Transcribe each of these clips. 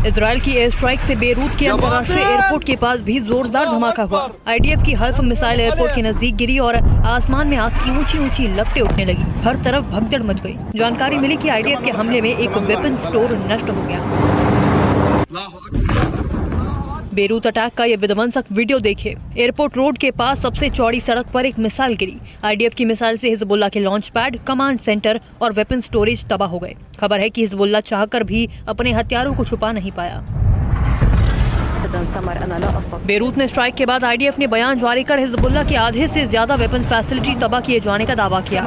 Israel की air strike से Beirut के अंतर्राष्ट्रीय एयरपोर्ट के पास भी जोरदार धमाका हुआ। आईडीएफ की हल्फ मिसाइल एयरपोर्ट के नजदीक गिरी और आसमान में आग की ऊंची ऊंची लपटें उठने लगी। हर तरफ भगदड़ मच गई। जानकारी मिली कि आईडीएफ के हमले में एक वेपन स्टोर नष्ट हो गया। बेरूत अटैक का ये विध्वंसक वीडियो देखिए। एयरपोर्ट रोड के पास सबसे चौड़ी सड़क पर एक मिसाइल गिरी। आईडीएफ की मिसाइल से हिजबुल्लाह के लॉन्च पैड, कमांड सेंटर और वेपन स्टोरेज तबाह हो गए। खबर है कि हिजबुल्लाह चाहकर भी अपने हथियारों को छुपा नहीं पाया। बेरूत में स्ट्राइक के बाद आईडीएफ ने बयान जारी कर हिजबुल्लाह के आधे से ज्यादा वेपन फैसिलिटी तबाह किए जाने का दावा किया।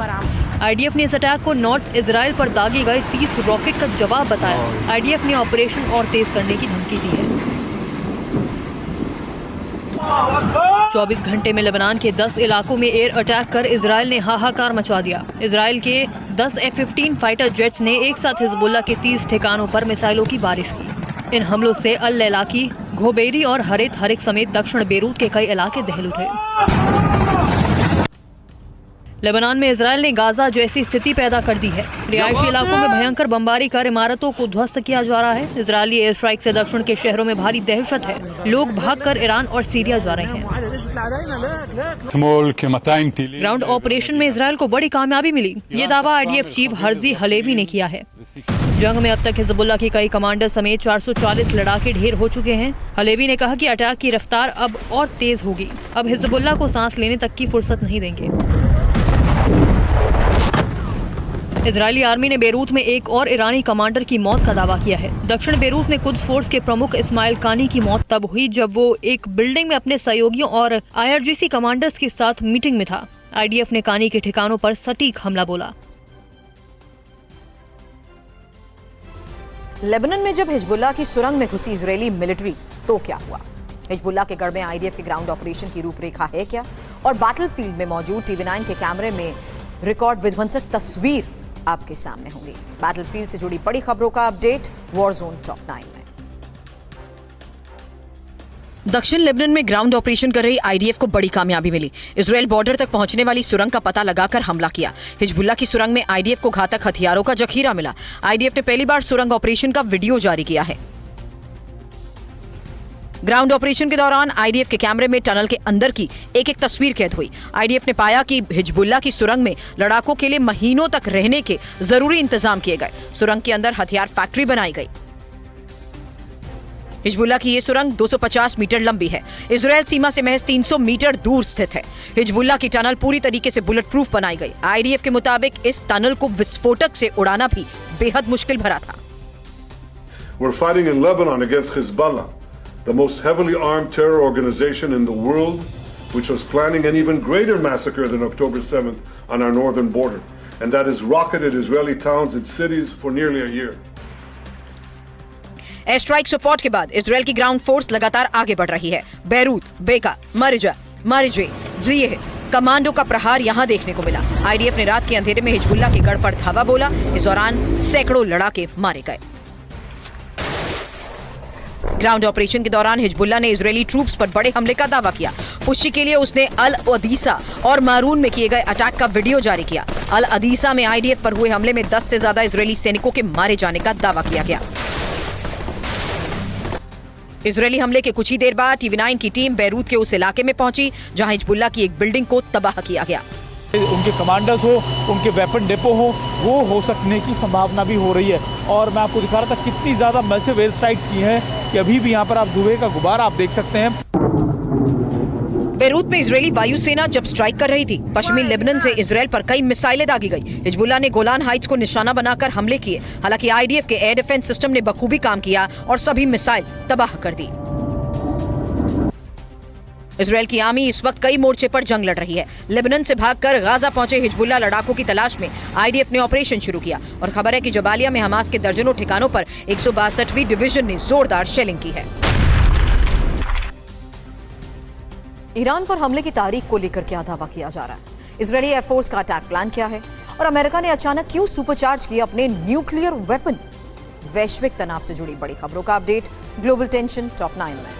आईडीएफ ने इस अटैक को नॉर्थ इजराइल पर दागे गए 30 रॉकेट का जवाब बताया। आईडीएफ ने ऑपरेशन और तेज करने की धमकी दी है। 24 घंटे में लेबनान के 10 इलाकों में एयर अटैक कर इजराइल ने हाहाकार मचा दिया। इजराइल के 10 F-15 फाइटर जेट्स ने एक साथ हिजबुल्लाह के 30 ठिकानों पर मिसाइलों की बारिश की। इन हमलों से अल लैलाकी, घोबेरी और हरेत हरिक समेत दक्षिण बेरूत के कई इलाके दहल उठे। लेबनान में इजराइल ने गाजा जैसी स्थिति पैदा कर दी है। रिहायशी इलाकों में भयंकर बमबारी कर इमारतों को ध्वस्त किया जा रहा है। इजरायली एयर स्ट्राइक से दक्षिण के शहरों में भारी दहशत है। लोग भागकर ईरान और सीरिया जा रहे हैं। ग्राउंड ऑपरेशन में इजराइल को बड़ी कामयाबी मिली। ये दावा आईडीएफ चीफ हर्जी हलेवी ने किया है। जंग में अब तक हिजबुल्लाह के कई कमांडर समेत 440 लड़ाके ढेर हो चुके हैं। हलेवी ने कहा कि अटैक की रफ्तार अब और तेज होगी। अब हिजबुल्लाह को सांस लेने तक की फुर्सत नहीं देंगे। इजरायली आर्मी ने बेरूत में एक और ईरानी कमांडर की मौत का दावा किया है। दक्षिण बेरूत में कुद्स फोर्स के प्रमुख इस्माइल कानी की मौत तब हुई जब वो एक बिल्डिंग में अपने सहयोगियों और आईआरजीसी कमांडर्स के साथ मीटिंग में था। आईडीएफ ने कानी के ठिकानों पर सटीक हमला बोला। लेबनान में जब हिजबुल्लाह की सुरंग में घुसी इजरायली मिलिट्री तो क्या हुआ? हिजबुल्लाह के गढ़ में आईडीएफ के ग्राउंड ऑपरेशन की रूपरेखा है क्या? और बैटलफील्ड में मौजूद TV9 के कैमरे में रिकॉर्ड विध्वंसक तस्वीर आपके सामने होंगी। बैटलफील्ड से जुड़ी बड़ी खबरों का अपडेट वॉर जोन टॉप 9 में। दक्षिण लेबनान में ग्राउंड ऑपरेशन कर रही आईडीएफ को बड़ी कामयाबी मिली। इजराइल बॉर्डर तक पहुंचने वाली सुरंग का पता लगाकर हमला किया। हिजबुल्लाह की सुरंग में आईडीएफ को घातक हथियारों का जखीरा मिला। आईडीएफ ने पहली बार सुरंग ऑपरेशन का वीडियो जारी किया है। ग्राउंड ऑपरेशन के दौरान आईडीएफ के कैमरे में टनल के अंदर की एक एक तस्वीर कैद हुई। आईडीएफ ने पाया कि हिजबुल्लाह की सुरंग में लड़ाकों के लिए महीनों तक रहने के जरूरी इंतजाम किए गए। सुरंग के अंदर हथियार फैक्ट्री बनाई गई। हिजबुल्लाह की ये सुरंग 250 मीटर लंबी है। इजरायल सीमा से महज 300 मीटर दूर स्थित है। हिजबुल्लाह की टनल पूरी तरीके से बुलेट प्रूफ बनाई गई। आईडीएफ के मुताबिक इस टनल को विस्फोटक से उड़ाना भी बेहद मुश्किल भरा था। We're fighting in Lebanon against Hezbollah, the most heavily armed terror organization in the world, which was planning an even greater massacre than October 7th on our northern border, and that has rocketed Israeli towns and cities for nearly a year. Air strike support के बाद Israel की ground force लगातार आगे बढ़ रही है। Beirut, बेका, मरजा, मारिजे, जिये कमांडो का प्रहार यहां देखने को मिला। आईडीएफ ने रात के अंधेरे में हिजबुल्लाह के गढ़ पर धावा बोला। इस दौरान सैकड़ों लड़ाके मारे गए। ग्राउंड ऑपरेशन के दौरान हिजबुल्लाह ने इजरायली ट्रूप्स पर बड़े हमले का दावा किया। पुष्टि के लिए उसने अल अदीसा और मारून में किए गए अटैक का वीडियो जारी किया। अल अदीसा में आईडीएफ पर हुए हमले में 10 से ज्यादा इजरायली सैनिकों के मारे जाने का दावा किया गया। इजरायली हमले के कुछ ही देर बाद TV9 की टीम बेरूत के उस इलाके में पहुंची जहां हिजबुल्लाह की एक बिल्डिंग को तबाह किया गया। उनके कमांडर्स हो, उनके वेपन डिपो वो हो सकने की संभावना भी हो रही है। और मैं आपको दिखा रहा था कितनी ज्यादा मैसिव एयर स्ट्राइक्स की हैं कि अभी भी यहाँ पर आप धुएं का गुबार आप देख सकते हैं। बेरूत में इजरायली वायुसेना जब स्ट्राइक कर रही थी, पश्चिमी लेबनान से इजरायल पर कई मिसाइलें दागी गई। हिजबुल्लाह ने गोलान हाइट्स को निशाना बनाकर हमले किए। हालांकि आईडीएफ के एयर डिफेंस सिस्टम ने बखूबी काम किया और सभी मिसाइल तबाह कर दी। इजरायल की आर्मी इस वक्त कई मोर्चे पर जंग लड़ रही है। लेबनान से भागकर गाजा पहुंचे हिजबुल्लाह लड़ाकों की तलाश में आईडीएफ ने ऑपरेशन शुरू किया। और खबर है कि जबालिया में हमास के दर्जनों ठिकानों पर 162वीं डिवीजन ने जोरदार शेलिंग की है। ईरान पर हमले की तारीख को लेकर क्या दावा किया जा रहा है? इजरायली एयरफोर्स का अटैक प्लान क्या है? और अमेरिका ने अचानक क्यों सुपरचार्ज किए अपने न्यूक्लियर वेपन? वैश्विक तनाव से जुड़ी बड़ी खबरों का अपडेट ग्लोबल टेंशन टॉप 9 में।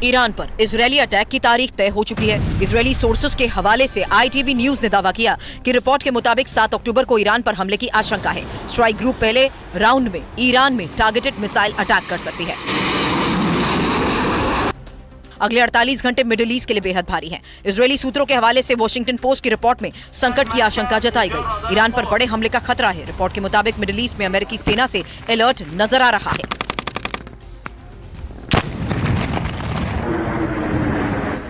ईरान पर इजरायली अटैक की तारीख तय हो चुकी है। इजरायली सोर्सेस के हवाले से ITV न्यूज ने दावा किया कि रिपोर्ट के मुताबिक 7 अक्टूबर को ईरान पर हमले की आशंका है। स्ट्राइक ग्रुप पहले राउंड में ईरान में टारगेटेड मिसाइल अटैक कर सकती है। अगले 48 घंटे मिडिल ईस्ट के लिए बेहद भारी हैं। इजरायली सूत्रों के हवाले से वॉशिंगटन पोस्ट की रिपोर्ट में संकट की आशंका जताई गई। ईरान पर बड़े हमले का खतरा है। रिपोर्ट के मुताबिक मिडिल ईस्ट में अमेरिकी सेना से अलर्ट नजर आ रहा है।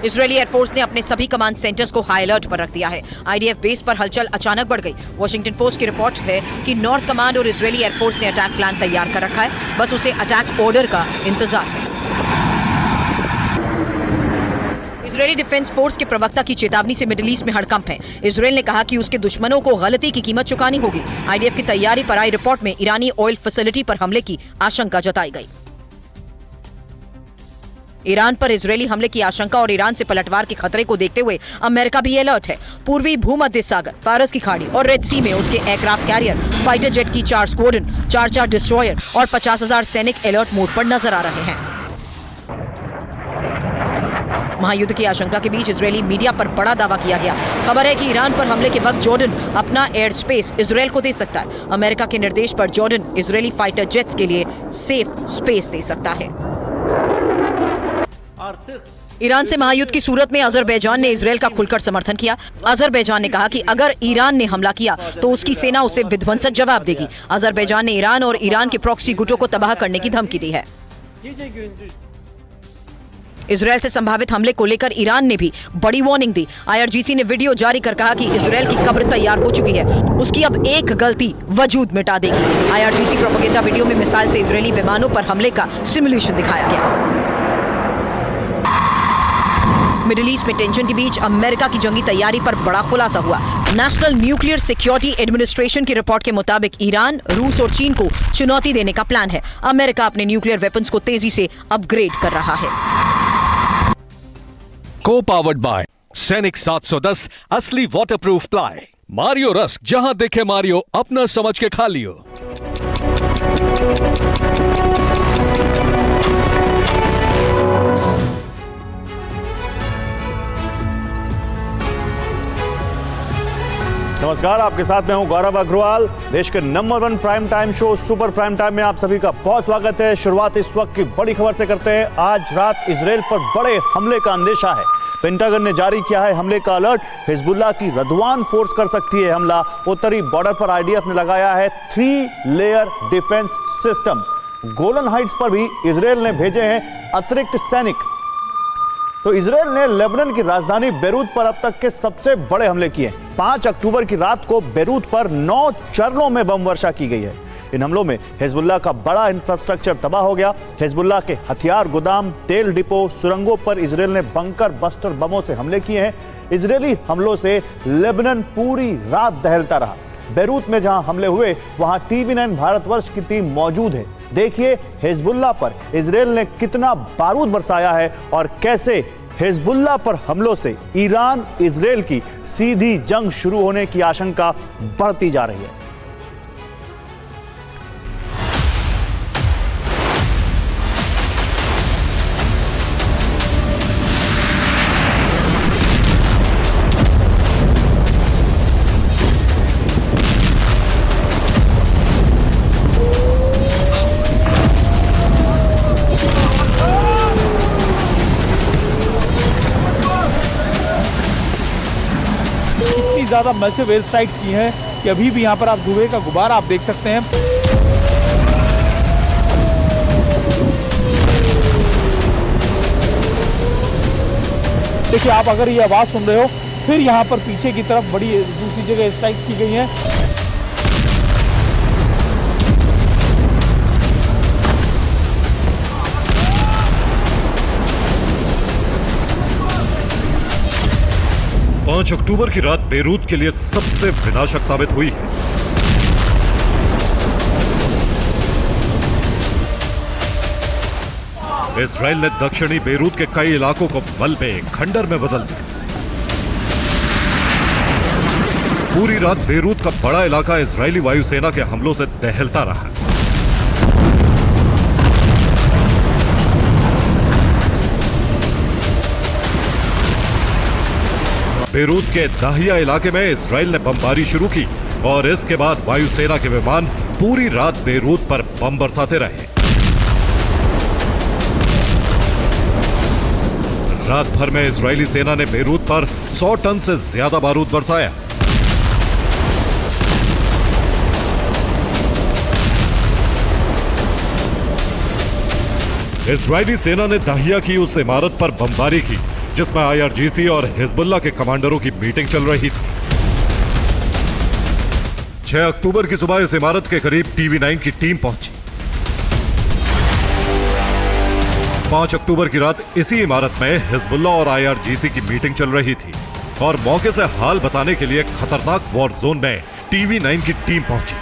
इजरायली एयरफोर्स ने अपने सभी कमांड सेंटर्स को हाई अलर्ट पर रख दिया है। IDF बेस पर हलचल अचानक बढ़ गई। वॉशिंगटन पोस्ट की रिपोर्ट है कि नॉर्थ कमांड और इजरायली एयरफोर्स ने अटैक प्लान तैयार कर रखा है, बस उसे अटैक ऑर्डर का इंतजार है। इजरायली डिफेंस फोर्स के प्रवक्ता की चेतावनी से मिडिल ईस्ट में हड़कंप है। इजरायल ने कहा कि उसके दुश्मनों को गलती की कीमत चुकानी होगी। IDF की तैयारी पर आई रिपोर्ट में ईरानी ऑयल फैसिलिटी पर हमले की आशंका जताई गई। ईरान पर इजरायली हमले की आशंका और ईरान से पलटवार के खतरे को देखते हुए अमेरिका भी अलर्ट है। पूर्वी भूमध्य सागर, फारस की खाड़ी और रेड सी में उसके एयरक्राफ्ट कैरियर, फाइटर जेट की 4 स्क्वाड्रन, 4 डिस्ट्रॉयर और 50,000 सैनिक अलर्ट मोड पर नजर आ रहे हैं। महायुद्ध की आशंका के बीच इजरायली मीडिया पर बड़ा दावा किया गया। खबर है कि ईरान पर हमले के वक्त जॉर्डन अपना एयर स्पेस इजरायल को दे सकता है। अमेरिका के निर्देश पर जॉर्डन इजरायली फाइटर जेट्स के लिए सेफ स्पेस दे सकता है। ईरान से महायुद्ध की सूरत में अजरबैजान ने इजरायल का खुलकर समर्थन किया। अजरबैजान ने कहा कि अगर ईरान ने हमला किया तो उसकी सेना उसे विध्वंसक जवाब देगी। अजरबैजान ने ईरान और ईरान के प्रॉक्सी गुटों को तबाह करने की धमकी दी है। इजरायल से संभावित हमले को लेकर ईरान ने भी बड़ी वार्निंग दी। IRGC ने वीडियो जारी कर कहा कि इजरायल की कब्र तैयार हो चुकी है, उसकी अब एक गलती वजूद मिटा देगी। IRGC प्रोपेगेंडा वीडियो में मिसाइल से इजरायली विमानों पर हमले का सिमुलेशन दिखाया गया। मिडिल ईस्ट में टेंशन के बीच अमेरिका की जंगी तैयारी पर बड़ा खुलासा हुआ। नेशनल न्यूक्लियर सिक्योरिटी एडमिनिस्ट्रेशन की रिपोर्ट के मुताबिक ईरान, रूस और चीन को चुनौती देने का प्लान है। अमेरिका अपने न्यूक्लियर वेपन्स को तेजी से अपग्रेड कर रहा है। को-पावर्ड बाय सैनिक 710 असली वाटरप्रूफ प्लाई। मारियो रस्क, जहां देखे मारियो, अपना समझ के खा लियो। नमस्कार, आपके साथ मैं हूं गौरव अग्रवाल। देश के number 1 prime time show super prime time में आप सभी का बहुत स्वागत है। शुरुआत इस वक्त की बड़ी खबर से करते हैं। आज रात इजरायल पर बड़े हमले का अंदेशा है। पेंटागन ने जारी किया है हमले का अलर्ट। हिजबुल्लाह की रदवान फोर्स कर सकती है हमला। उत्तरी बॉर्डर पर IDF ने लगाया है 3 layer defence system. Golan Heights पर भी इजरायल ने भेजे हैं अतिरिक्त सैनिक। तो इजरायल ने लेबनान की राजधानी बेरूत पर अब तक के सबसे बड़े हमले किए। 5 अक्टूबर की रात को बेरूत पर 9 चरणों में बम वर्षा की गई है। इन हमलों में हिजबुल्लाह का बड़ा इंफ्रास्ट्रक्चर तबाह हो गया। हिजबुल्लाह के हथियार गोदाम, तेल डिपो, सुरंगों पर इजरायल ने बंकर बस्टर बमों से हमले किए हैं। इजरायली हमलों से लेबनान पूरी रात दहलता रहा। बेरूत में जहां हमले हुए वहां TV9 भारतवर्ष की टीम मौजूद है। देखिए हिजबुल्लाह पर इजरायल ने कितना बारूद बरसाया है और कैसे हिजबुल्लाह पर हमलों से ईरान इजरायल की सीधी जंग शुरू होने की आशंका बढ़ती जा रही है। ज्यादा मैसिव एयर स्ट्राइक्स की हैं कि अभी भी यहाँ पर आप धुएं का गुबार आप देख सकते हैं। देखिए, आप अगर ये आवाज सुन रहे हो, फिर यहाँ पर पीछे की तरफ बड़ी दूसरी जगह एयर स्ट्राइक्स की गई हैं। 5 अक्टूबर की रात बेरूत के लिए सबसे विनाशक साबित हुई है। इजरायल ने दक्षिणी बेरूत के कई इलाकों को मलबे खंडर में बदल दिया। पूरी रात बेरूत का बड़ा इलाका इजरायली वायुसेना के हमलों से दहलता रहा। बेरूत के दाहिया इलाके में इजराइल ने बमबारी शुरू की और इसके बाद वायुसेना के विमान पूरी रात बेरूत पर बम बरसाते रहे। रात भर में इजरायली सेना ने बेरूत पर 100 टन से ज्यादा बारूद बरसाया। इजरायली सेना ने दाहिया की उस इमारत पर बमबारी की जिसमें IRGC और हिजबुल्ला के कमांडरों की मीटिंग चल रही थी। 6 अक्टूबर की सुबह इस इमारत के करीब TV9 की टीम पहुंची। 5 अक्टूबर की रात इसी इमारत में हिजबुल्ला और IRGC की मीटिंग चल रही थी और मौके से हाल बताने के लिए खतरनाक वॉर जोन में TV9 की टीम पहुंची।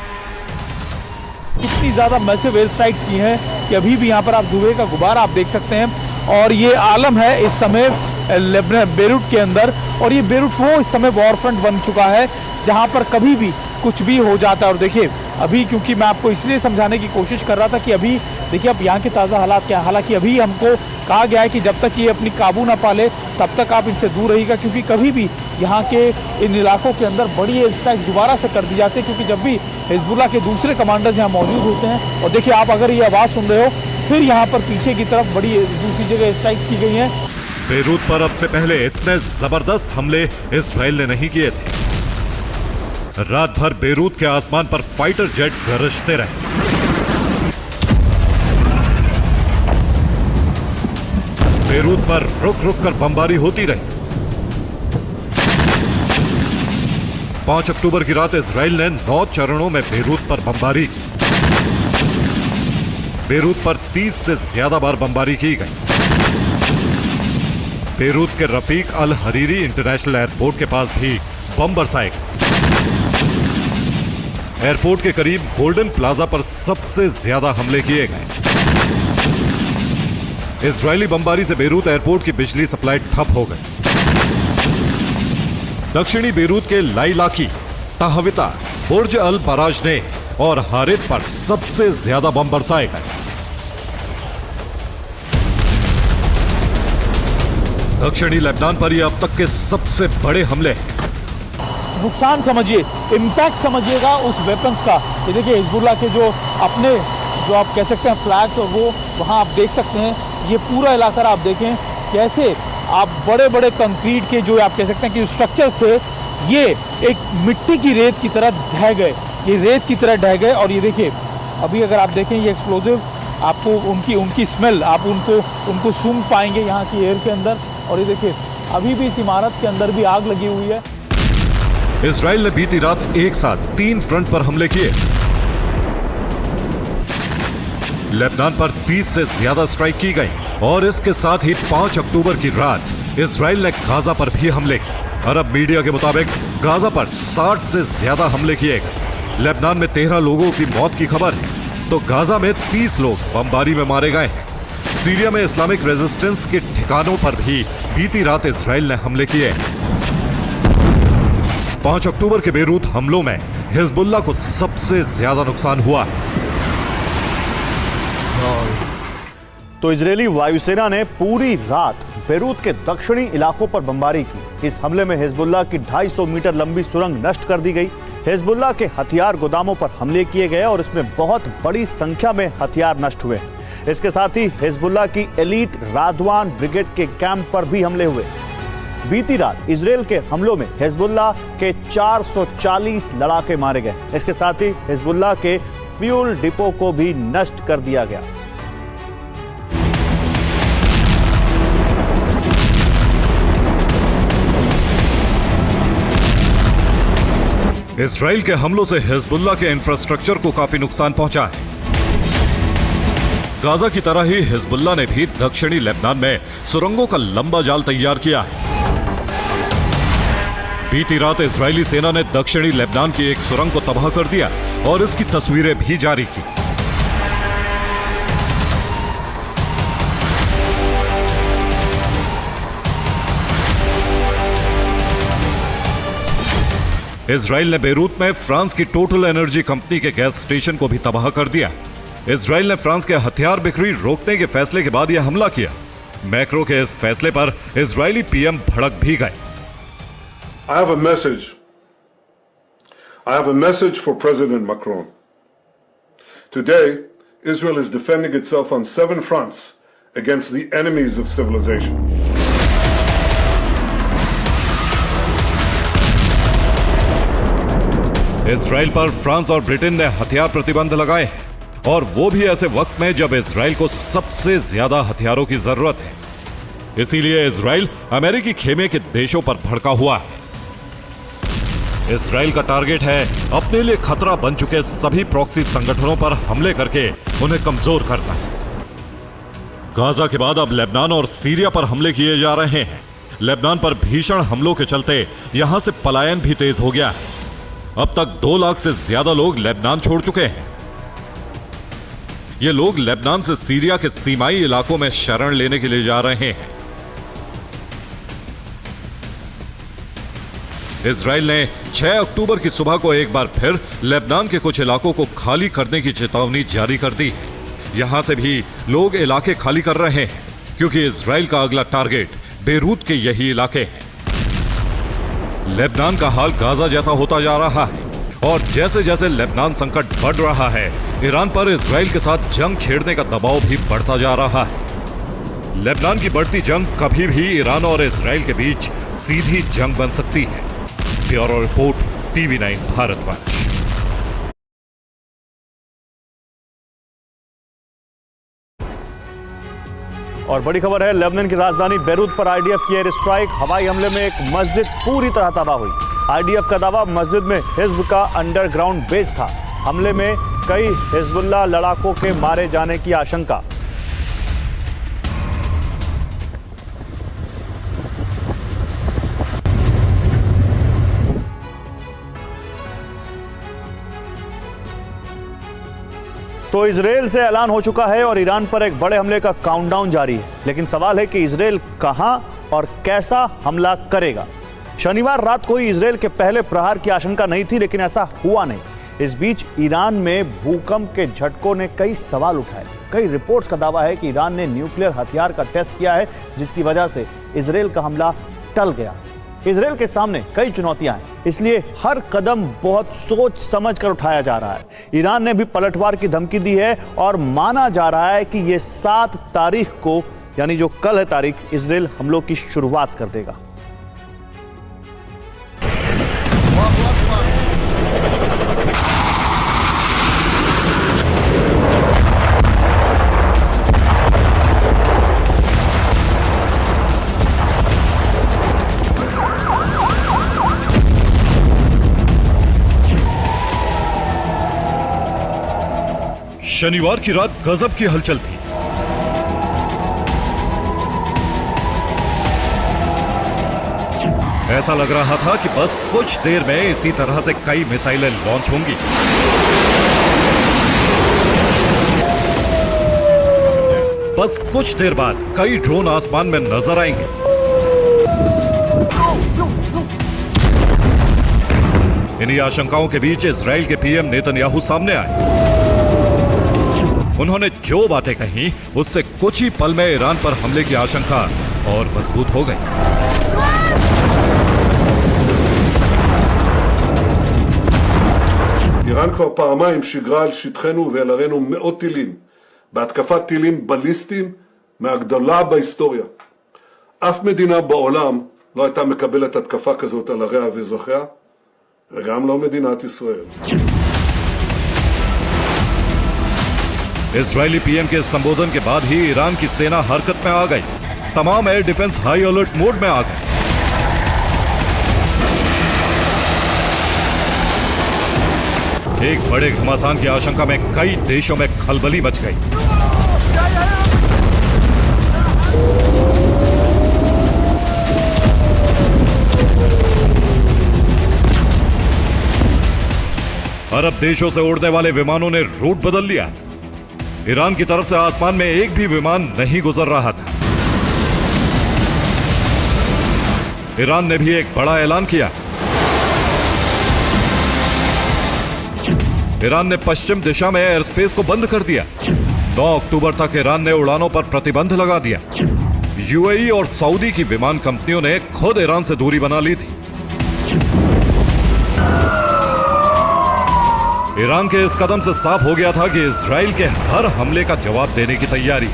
इतनी ज्यादा मैसिव एयर स्ट्राइक्स की हैं कि अभी भी यहाँ पर आप धुएं का गुबार आप देख सकते हैं और ये आलम है इस समय बेरूत के अंदर। और ये बेरूत वो इस समय वॉर फ्रंट बन चुका है जहाँ पर कभी भी कुछ भी हो जाता है। और देखिए अभी क्योंकि मैं आपको इसलिए समझाने की कोशिश कर रहा था कि अभी देखिए अब यहाँ के ताज़ा हालात क्या, हालांकि अभी हमको कहा गया है कि जब तक ये अपनी काबू ना पाले तब तक आप इनसे दूर रहिएगा, क्योंकि कभी भी यहाँ के इन इलाकों के अंदर बड़ी एयर स्ट्राइक्स दोबारा से कर दी जाती है, क्योंकि जब भी हिजबुल्ला के दूसरे कमांडर्स यहाँ मौजूद होते हैं। और देखिए आप अगर ये आवाज़ सुन रहे हो, फिर यहाँ पर पीछे की तरफ बड़ी दूसरी जगह स्ट्राइक्स की गई हैं। बेरूत पर अब से पहले इतने जबरदस्त हमले इजराइल ने नहीं किए थे। रात भर बेरूत के आसमान पर फाइटर जेट गरजते रहे। बेरूत पर रुक रुक कर बमबारी होती रही। 5 अक्टूबर की रात इजराइल ने 9 चरणों में बेरूत पर बमबारी की। बेरूत पर 30 से ज्यादा बार बमबारी की गई। बेरूत के रफीक अल हरीरी इंटरनेशनल एयरपोर्ट के पास भी बम बरसाए गए। एयरपोर्ट के करीब गोल्डन प्लाजा पर सबसे ज्यादा हमले किए गए। इजरायली बमबारी से बेरूत एयरपोर्ट की बिजली सप्लाई ठप हो गई। दक्षिणी बेरूत के लाइलाकी, ताहविता, बुर्ज अल बराजने और हारित पर सबसे ज्यादा बम बरसाए गए। दक्षिणी लेबनान पर यह अब तक के सबसे बड़े हमले हैं। नुकसान समझिए, इम्पैक्ट समझिएगा उस वेपन्स का। ये देखिए हिजबुल्ला के जो अपने जो आप कह सकते हैं फ्लैग्स, और वो वहाँ आप देख सकते हैं। ये पूरा इलाका आप देखें कैसे आप बड़े बड़े कंक्रीट के जो आप कह सकते हैं कि स्ट्रक्चर्स थे, ये एक मिट्टी की रेत की तरह ढह गए। ये रेत की तरह ढह गए। और ये देखिए अभी अगर आप देखें ये एक्सप्लोजिव, आपको उनकी स्मेल आप उनको सूंघ पाएंगे यहाँ की एयर के अंदर। और ये देखिए अभी भी इस इमारत के अंदर भी आग लगी हुई है। इजराइल ने बीती रात एक साथ 3 फ्रंट पर हमले किए। लेबनान पर 30 से ज्यादा स्ट्राइक की गई और इसके साथ ही 5 अक्टूबर की रात इजराइल ने गाजा पर भी हमले किए। अरब मीडिया के मुताबिक गाजा पर 60 से ज्यादा हमले किए गए। लेबनान में 13 लोगों की मौत की खबर है तो गाजा में 30 लोग बमबारी में मारे गए हैं। सीरिया में इस्लामिक रेजिस्टेंस के ठिकानों पर भी बीती रात इजराइल ने हमले किए। 5 अक्टूबर के बेरूत हमलों में हिजबुल्ला को सबसे ज्यादा नुकसान हुआ है। तो इजरायली वायुसेना ने पूरी रात बेरूत के दक्षिणी इलाकों पर बमबारी की। इस हमले में हिजबुल्ला की 250 मीटर लंबी सुरंग नष्ट कर दी गई। हिजबुल्ला के हथियार गोदामों पर हमले किए गए और इसमें बहुत बड़ी संख्या में हथियार नष्ट हुए। इसके साथ ही हिजबुल्ला की एलीट रादवान ब्रिगेड के कैंप पर भी हमले हुए। बीती रात इजरायल के हमलों में हिजबुल्ला के 440 लड़ाके मारे गए। इसके साथ ही हिजबुल्ला के फ्यूल डिपो को भी नष्ट कर दिया गया। इजराइल के हमलों से हिजबुल्ला के इंफ्रास्ट्रक्चर को काफी नुकसान पहुंचा है। गाजा की तरह ही हिजबुल्ला ने भी दक्षिणी लेबनान में सुरंगों का लंबा जाल तैयार किया है। बीती रात इजरायली सेना ने दक्षिणी लेबनान की एक सुरंग को तबाह कर दिया और इसकी तस्वीरें भी जारी की। इजराइल ने बेरूत में फ्रांस की टोटल एनर्जी कंपनी के गैस स्टेशन को भी तबाह कर दिया। इजराइल ने फ्रांस के हथियार बिक्री रोकने के फैसले के बाद यह हमला किया। मैक्रो के इस फैसले पर इजरायली पीएम भड़क भी गए। I have a message for President Macron. Today, Israel is defending itself on 7 fronts against the enemies of civilization. Israel पर फ्रांस और ब्रिटेन ने हथियार प्रतिबंध लगाए हैं, और वो भी ऐसे वक्त में जब इजराइल को सबसे ज्यादा हथियारों की जरूरत है। इसीलिए इजराइल अमेरिकी खेमे के देशों पर भड़का हुआ है। इजराइल का टारगेट है अपने लिए खतरा बन चुके सभी प्रॉक्सी संगठनों पर हमले करके उन्हें कमजोर करना। गाजा के बाद अब लेबनान और सीरिया पर हमले किए जा रहे हैं। लेबनान पर भीषण हमलों के चलते यहां से पलायन भी तेज हो गया है। अब तक 2 लाख से ज्यादा लोग लेबनान छोड़ चुके हैं। ये लोग लेबनान से सीरिया के सीमाई इलाकों में शरण लेने के लिए जा रहे हैं। इजराइल ने 6 अक्टूबर की सुबह को एक बार फिर लेबनान के कुछ इलाकों को खाली करने की चेतावनी जारी कर दी है। यहां से भी लोग इलाके खाली कर रहे हैं, क्योंकि इजराइल का अगला टारगेट बेरूत के यही इलाके हैं। लेबनान का हाल गाजा जैसा होता जा रहा है, और जैसे जैसे लेबनान संकट बढ़ रहा है, ईरान पर इजराइल के साथ जंग छेड़ने का दबाव भी बढ़ता जा रहा है। लेबनान की बढ़ती जंग कभी भी ईरान और इजराइल के बीच सीधी जंग बन सकती है। Bureau report, TV9 भारतवंश। और बड़ी खबर है, लेबनान की राजधानी बेरूत पर आईडीएफ की एयर स्ट्राइक। हवाई हमले में एक मस्जिद पूरी तरह तबाह हुई। आईडीएफ का दावा, मस्जिद में हिज्ब का अंडरग्राउंड बेस था। हमले में कई हिजबुल्लाह लड़ाकों के मारे जाने की आशंका। तो इजराइल से ऐलान हो चुका है और ईरान पर एक बड़े हमले का काउंटडाउन जारी है। लेकिन सवाल है कि इजराइल कहां और कैसा हमला करेगा। शनिवार रात को ही इजराइल के पहले प्रहार की आशंका नहीं थी, लेकिन ऐसा हुआ नहीं। इस बीच ईरान में भूकंप के झटकों ने कई सवाल उठाए। कई रिपोर्ट्स का दावा है कि ईरान ने न्यूक्लियर हथियार का टेस्ट किया है, जिसकी वजह से इजराइल का हमला टल गया। इजराइल के सामने कई चुनौतियां हैं, इसलिए हर कदम बहुत सोच समझ कर उठाया जा रहा है। ईरान ने भी पलटवार की धमकी दी है और माना जा रहा है कि यह 7 तारीख को, यानी जो कल है तारीख, इजराइल हमलों की शुरुआत कर देगा। शनिवार की रात गजब की हलचल थी। ऐसा लग रहा था कि बस कुछ देर में इसी तरह से कई मिसाइलें लॉन्च होंगी। बस कुछ देर बाद कई ड्रोन आसमान में नजर आएंगे। इन्हीं आशंकाओं के बीच इजराइल के पीएम नेतन्याहू सामने आए। उन्होंने जो बातें कही, उससे कुछ ही पल में ईरान पर हमले की आशंका और मजबूत हो गई। איראן כבר פעמיים שיגרה על שטחנו ועל ערינו מאות טילים, בהתקפת טילים בליסטיים מהגדולה בהיסטוריה. אף מדינה בעולם לא הייתה מקבלת התקפה כזאת על עריה ואזרחיה, וגם לא מדינת ישראל. इजरायली पीएम के संबोधन के बाद ही ईरान की सेना हरकत में आ गई। तमाम air defence high alert mode में आ गए। एक बड़े घमासान की आशंका में कई देशों में खलबली मच गई। अरब देशों से उड़ने वाले विमानों ने रूट बदल लिया। ईरान की तरफ से आसमान में एक भी विमान नहीं गुजर रहा था। ईरान ने भी एक बड़ा ऐलान किया। ईरान ने पश्चिम दिशा में एयर स्पेस को बंद कर दिया। 9 अक्टूबर तक ईरान ने उड़ानों पर प्रतिबंध लगा दिया। यूएई और सऊदी की विमान कंपनियों ने खुद ईरान से दूरी बना ली थी। ईरान के इस कदम से साफ हो गया था कि इजराइल के हर हमले का जवाब देने की तैयारी।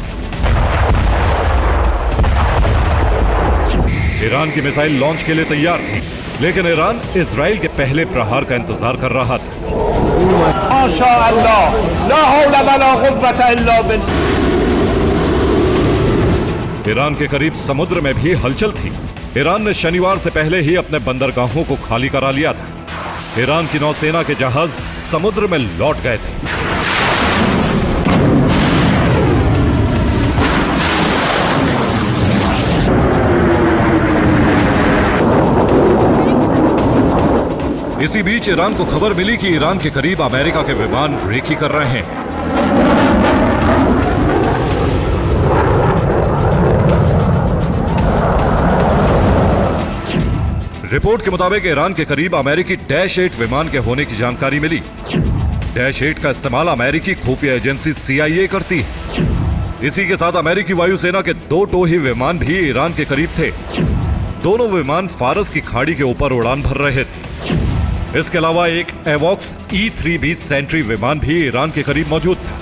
ईरान की मिसाइल लॉन्च के लिए तैयार थी, लेकिन ईरान इजराइल के पहले प्रहार का इंतजार कर रहा था। ईरान के करीब समुद्र में भी हलचल थी। ईरान ने शनिवार से पहले ही अपने बंदरगाहों को खाली करा लिया था। ईरान की नौसेना के जहाज समुद्र में लौट गए थे। इसी बीच ईरान को खबर मिली कि ईरान के करीब अमेरिका के विमान रेकी कर रहे हैं। रिपोर्ट के मुताबिक ईरान के करीब अमेरिकी -8 विमान के होने की जानकारी मिली। -8 का इस्तेमाल अमेरिकी खुफिया एजेंसी CIA करती है। इसी के साथ अमेरिकी वायुसेना के 2 टोही विमान भी ईरान के करीब थे। दोनों विमान फारस की खाड़ी के ऊपर उड़ान भर रहे थे। इसके अलावा एक एवॉक्स E-3B सेंट्री विमान भी ईरान के करीब मौजूद था।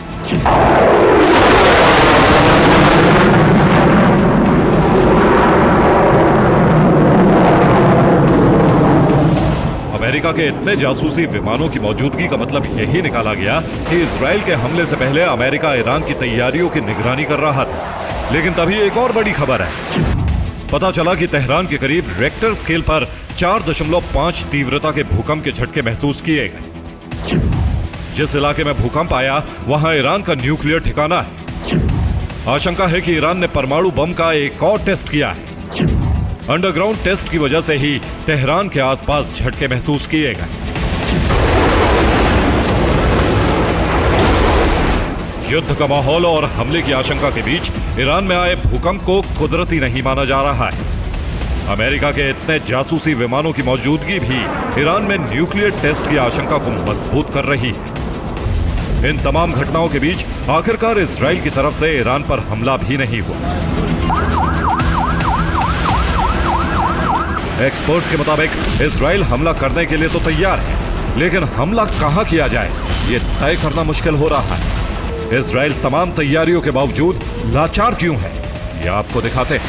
अमेरिका के इतने जासूसी विमानों की मौजूदगी का मतलब यही निकाला गया कि इजराइल के हमले से पहले अमेरिका ईरान की तैयारियों की निगरानी कर रहा था। लेकिन तभी एक और बड़ी खबर है। पता चला कि तेहरान के करीब रेक्टर स्केल पर 4.5 तीव्रता के भूकंप के झटके महसूस किए गए। जिस इलाके में भूकंप आया वहां ईरान का न्यूक्लियर ठिकाना है। आशंका है कि ईरान ने परमाणु बम का एक और टेस्ट किया है। अंडरग्राउंड टेस्ट की वजह से ही तेहरान के आसपास झटके महसूस किए गए। युद्ध का माहौल और हमले की आशंका के बीच ईरान में आए भूकंप को कुदरती नहीं माना जा रहा है। अमेरिका के इतने जासूसी विमानों की मौजूदगी भी ईरान में न्यूक्लियर टेस्ट की आशंका को मजबूत कर रही है। इन तमाम घटनाओं के बीच आखिरकार इजराइल की तरफ से ईरान पर हमला भी नहीं हुआ। एक्सपर्ट्स के मुताबिक इजराइल हमला करने के लिए तो तैयार है, लेकिन हमला कहां किया जाए ये तय करना मुश्किल हो रहा है। इजराइल तमाम तैयारियों के बावजूद लाचार क्यों है, ये आपको दिखाते हैं।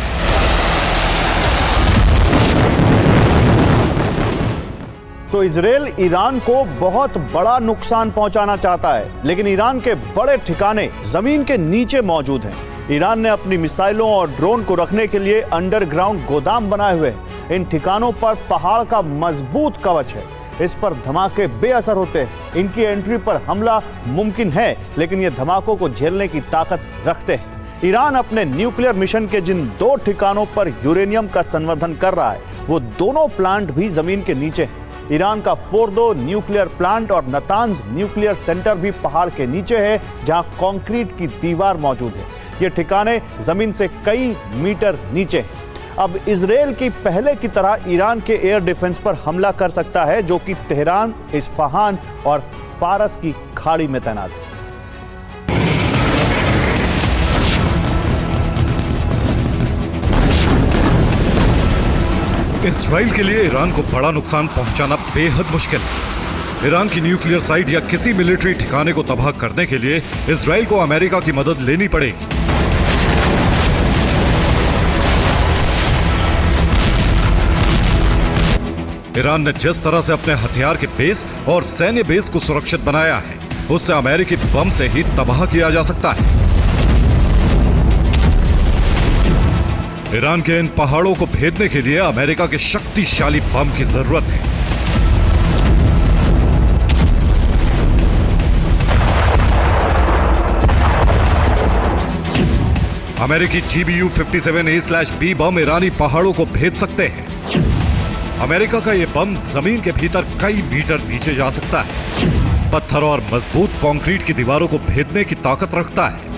तो इजराइल ईरान को बहुत बड़ा नुकसान पहुंचाना चाहता है, लेकिन ईरान के बड़े ठिकाने जमीन के नीचे मौजूद हैं। ईरान ने अपनी मिसाइलों और ड्रोन को रखने के लिए अंडरग्राउंड गोदाम बनाए हुए हैं। इन ठिकानों पर पहाड़ का मजबूत कवच है, इस पर धमाके बेअसर होते हैं। इनकी एंट्री पर हमला मुमकिन है, लेकिन ये धमाकों को झेलने की ताकत रखते हैं। ईरान अपने न्यूक्लियर मिशन के जिन 2 ठिकानों पर यूरेनियम का संवर्धन कर रहा है, वो दोनों प्लांट भी जमीन के नीचे हैं। ईरान का फोर्दो न्यूक्लियर प्लांट और नतांज न्यूक्लियर सेंटर भी पहाड़ के नीचे है, जहां कंक्रीट की दीवार मौजूद है। ये ठिकाने जमीन से कई मीटर नीचे हैं। अब इजराइल की पहले की तरह ईरान के एयर डिफेंस पर हमला कर सकता है, जो कि तेहरान, इस्फहान और फारस की खाड़ी में तैनात है। इजराइल के लिए ईरान को बड़ा नुकसान पहुंचाना बेहद मुश्किल है। ईरान की न्यूक्लियर साइट या किसी मिलिट्री ठिकाने को तबाह करने के लिए इजराइल को अमेरिका की मदद लेनी पड़ेगी। ईरान ने जिस तरह से अपने हथियार के बेस और सैन्य बेस को सुरक्षित बनाया है, उससे अमेरिकी बम से ही तबाह किया जा सकता है। ईरान के इन पहाड़ों को भेदने के लिए अमेरिका के शक्तिशाली बम की जरूरत है। अमेरिकी GBU-57A/B बम ईरानी पहाड़ों को भेद सकते हैं। अमेरिका का यह बम जमीन के भीतर कई मीटर नीचे जा सकता है। पत्थर और मजबूत कंक्रीट की दीवारों को भेदने की ताकत रखता है।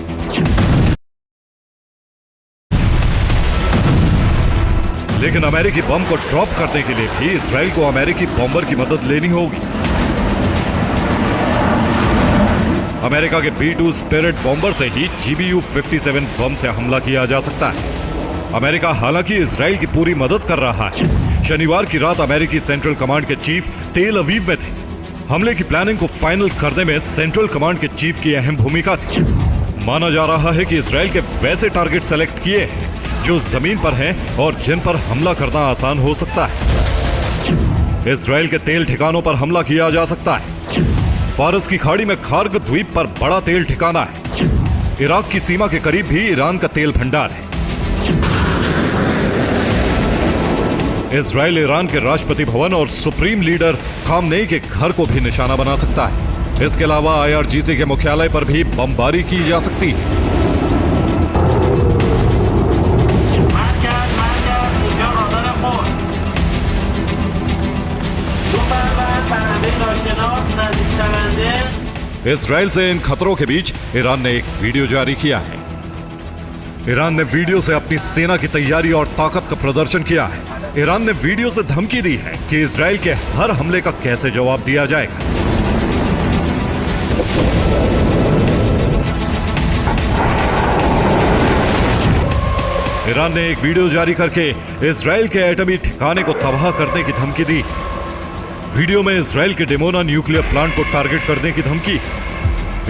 लेकिन अमेरिकी बम को ड्रॉप करने के लिए भी इजराइल को अमेरिकी बॉम्बर की मदद लेनी होगी। अमेरिका के B-2 स्पिरिट बॉम्बर से ही GBU-57 बम से हमला किया जा सकता है। अमेरिका हालांकि इजराइल की पूरी मदद कर रहा है। शनिवार की रात अमेरिकी सेंट्रल कमांड के चीफ तेल अवीव में थे। हमले की प्लानिंग को फाइनल करने में सेंट्रल कमांड के चीफ की अहम भूमिका थी। माना जा रहा है कि इजराइल के वैसे टारगेट सेलेक्ट किए हैं जो जमीन पर हैं और जिन पर हमला करना आसान हो सकता है। इजराइल के तेल ठिकानों पर हमला किया जा सकता है। फारस की खाड़ी में खार्ग द्वीप पर बड़ा तेल ठिकाना है। इराक की सीमा के करीब भी ईरान का तेल भंडार है। इजराइल ईरान के राष्ट्रपति भवन और सुप्रीम लीडर खामनेई के घर को भी निशाना बना सकता है। इसके अलावा IRGC के मुख्यालय पर भी बमबारी की जा सकती है। इजराइल से इन खतरों के बीच ईरान ने एक वीडियो जारी किया है। ईरान ने वीडियो से अपनी सेना की तैयारी और ताकत का प्रदर्शन किया है। ईरान ने वीडियो से धमकी दी है कि इजराइल के हर हमले का कैसे जवाब दिया जाएगा। ईरान ने एक वीडियो जारी करके इजराइल के एटमी ठिकाने को तबाह करने की धमकी दी। वीडियो में इजराइल के डिमोना न्यूक्लियर प्लांट को टारगेट करने की धमकी।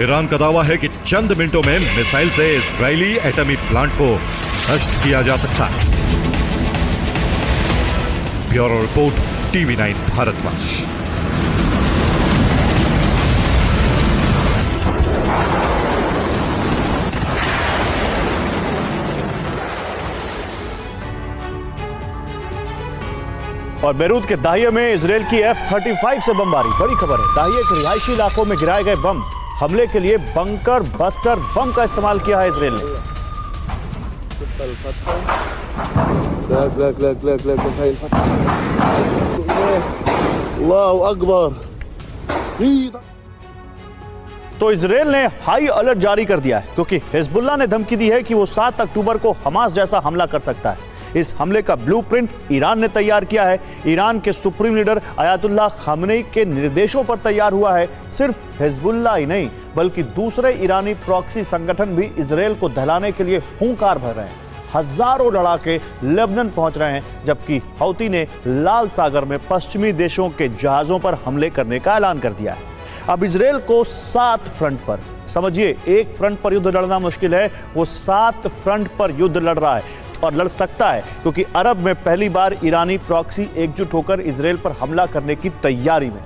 ईरान का दावा है कि चंद मिनटों में मिसाइल से इजरायली एटमी प्लांट को नष्ट किया जा सकता है। Bureau report, TV9 Bharatvarsh. और बेरूत के दाहिए में इजराइल की F-35 से बमबारी। बड़ी खबर है, दाहिए के रिहायशी इलाकों में गिराए गए बम। हमले के लिए बंकर बस्टर बम का इस्तेमाल किया है इजराइल ने। तो इजराइल ने हाई अलर्ट जारी कर दिया है क्योंकि हिजबुल्लाह ने धमकी दी है कि वो 7 अक्टूबर को हमास जैसा हमला कर सकता है। इस हमले का ब्लूप्रिंट ईरान ने तैयार किया है। ईरान के सुप्रीम लीडर अयातुल्लाह खामनेई के निर्देशों पर तैयार हुआ है। सिर्फ हिजबुल्लाह ही नहीं बल्कि दूसरे ईरानी प्रॉक्सी संगठन भी इजराइल को दहलाने के लिए हुंकार भर रहे हैं। हजारों लड़ाके लेबनान पहुंच रहे हैं, जबकि हौती ने लाल सागर में पश्चिमी देशों के जहाजों पर हमले करने का ऐलान कर दिया है। अब इजराइल को 7 फ्रंट पर, समझिए एक फ्रंट पर युद्ध लड़ना मुश्किल है, वो 7 फ्रंट पर युद्ध लड़ रहा है और लड़ सकता है क्योंकि अरब में पहली बार ईरानी प्रॉक्सी एकजुट होकर इजराइल पर हमला करने की तैयारी में।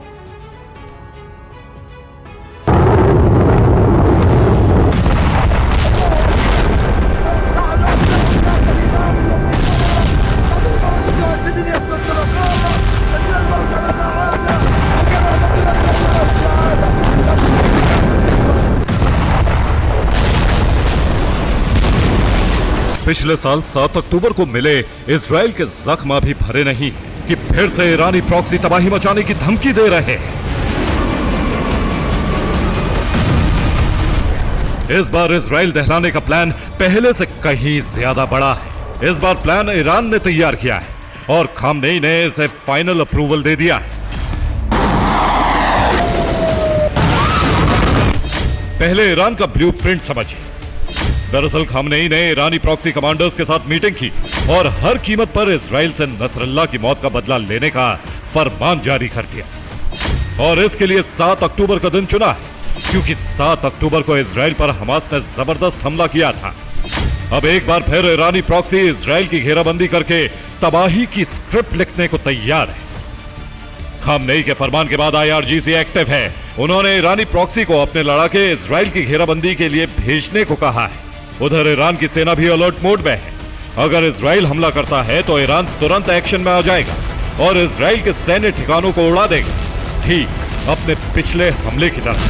पिछले साल 7 अक्टूबर को मिले इजराइल के जख्म अभी भरे नहीं कि फिर से ईरानी प्रॉक्सी तबाही मचाने की धमकी दे रहे हैं। इस बार इजराइल दहलाने का प्लान पहले से कहीं ज्यादा बड़ा है। इस बार प्लान ईरान ने तैयार किया है और खामनेई ने इसे फाइनल अप्रूवल दे दिया है। पहले ईरान का ब्लूप्रिंट समझिए। दरअसल खामनेई ने ईरानी प्रॉक्सी कमांडर्स के साथ मीटिंग की और हर कीमत पर इजराइल से नसरल्लाह की मौत का बदला लेने का फरमान जारी कर दिया और इसके लिए 7 अक्टूबर का दिन चुना क्योंकि 7 अक्टूबर को इजराइल पर हमास ने जबरदस्त हमला किया था। अब एक बार फिर ईरानी प्रॉक्सी इजराइल की घेराबंदी करके तबाही की स्क्रिप्ट लिखने को तैयार है। खामनेई के फरमान के बाद IRGC एक्टिव है। उन्होंने ईरानी प्रॉक्सी को अपने लड़ाके इजराइल की घेराबंदी के लिए भेजने को कहा है। उधर ईरान की सेना भी अलर्ट मोड में है। अगर इजराइल हमला करता है तो ईरान तुरंत एक्शन में आ जाएगा और इजराइल के सैन्य ठिकानों को उड़ा देगा, ठीक अपने पिछले हमले की तरह।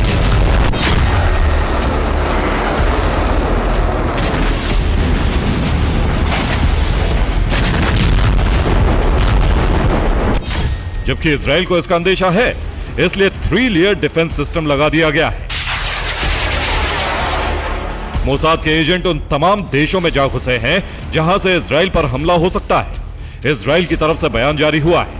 जबकि इजराइल को इसका अंदेशा है, इसलिए 3 लेयर डिफेंस सिस्टम लगा दिया गया है। मोसाद के एजेंट उन तमाम देशों में जा घुसे हैं जहां से इजराइल पर हमला हो सकता है। इजराइल की तरफ से बयान जारी हुआ है,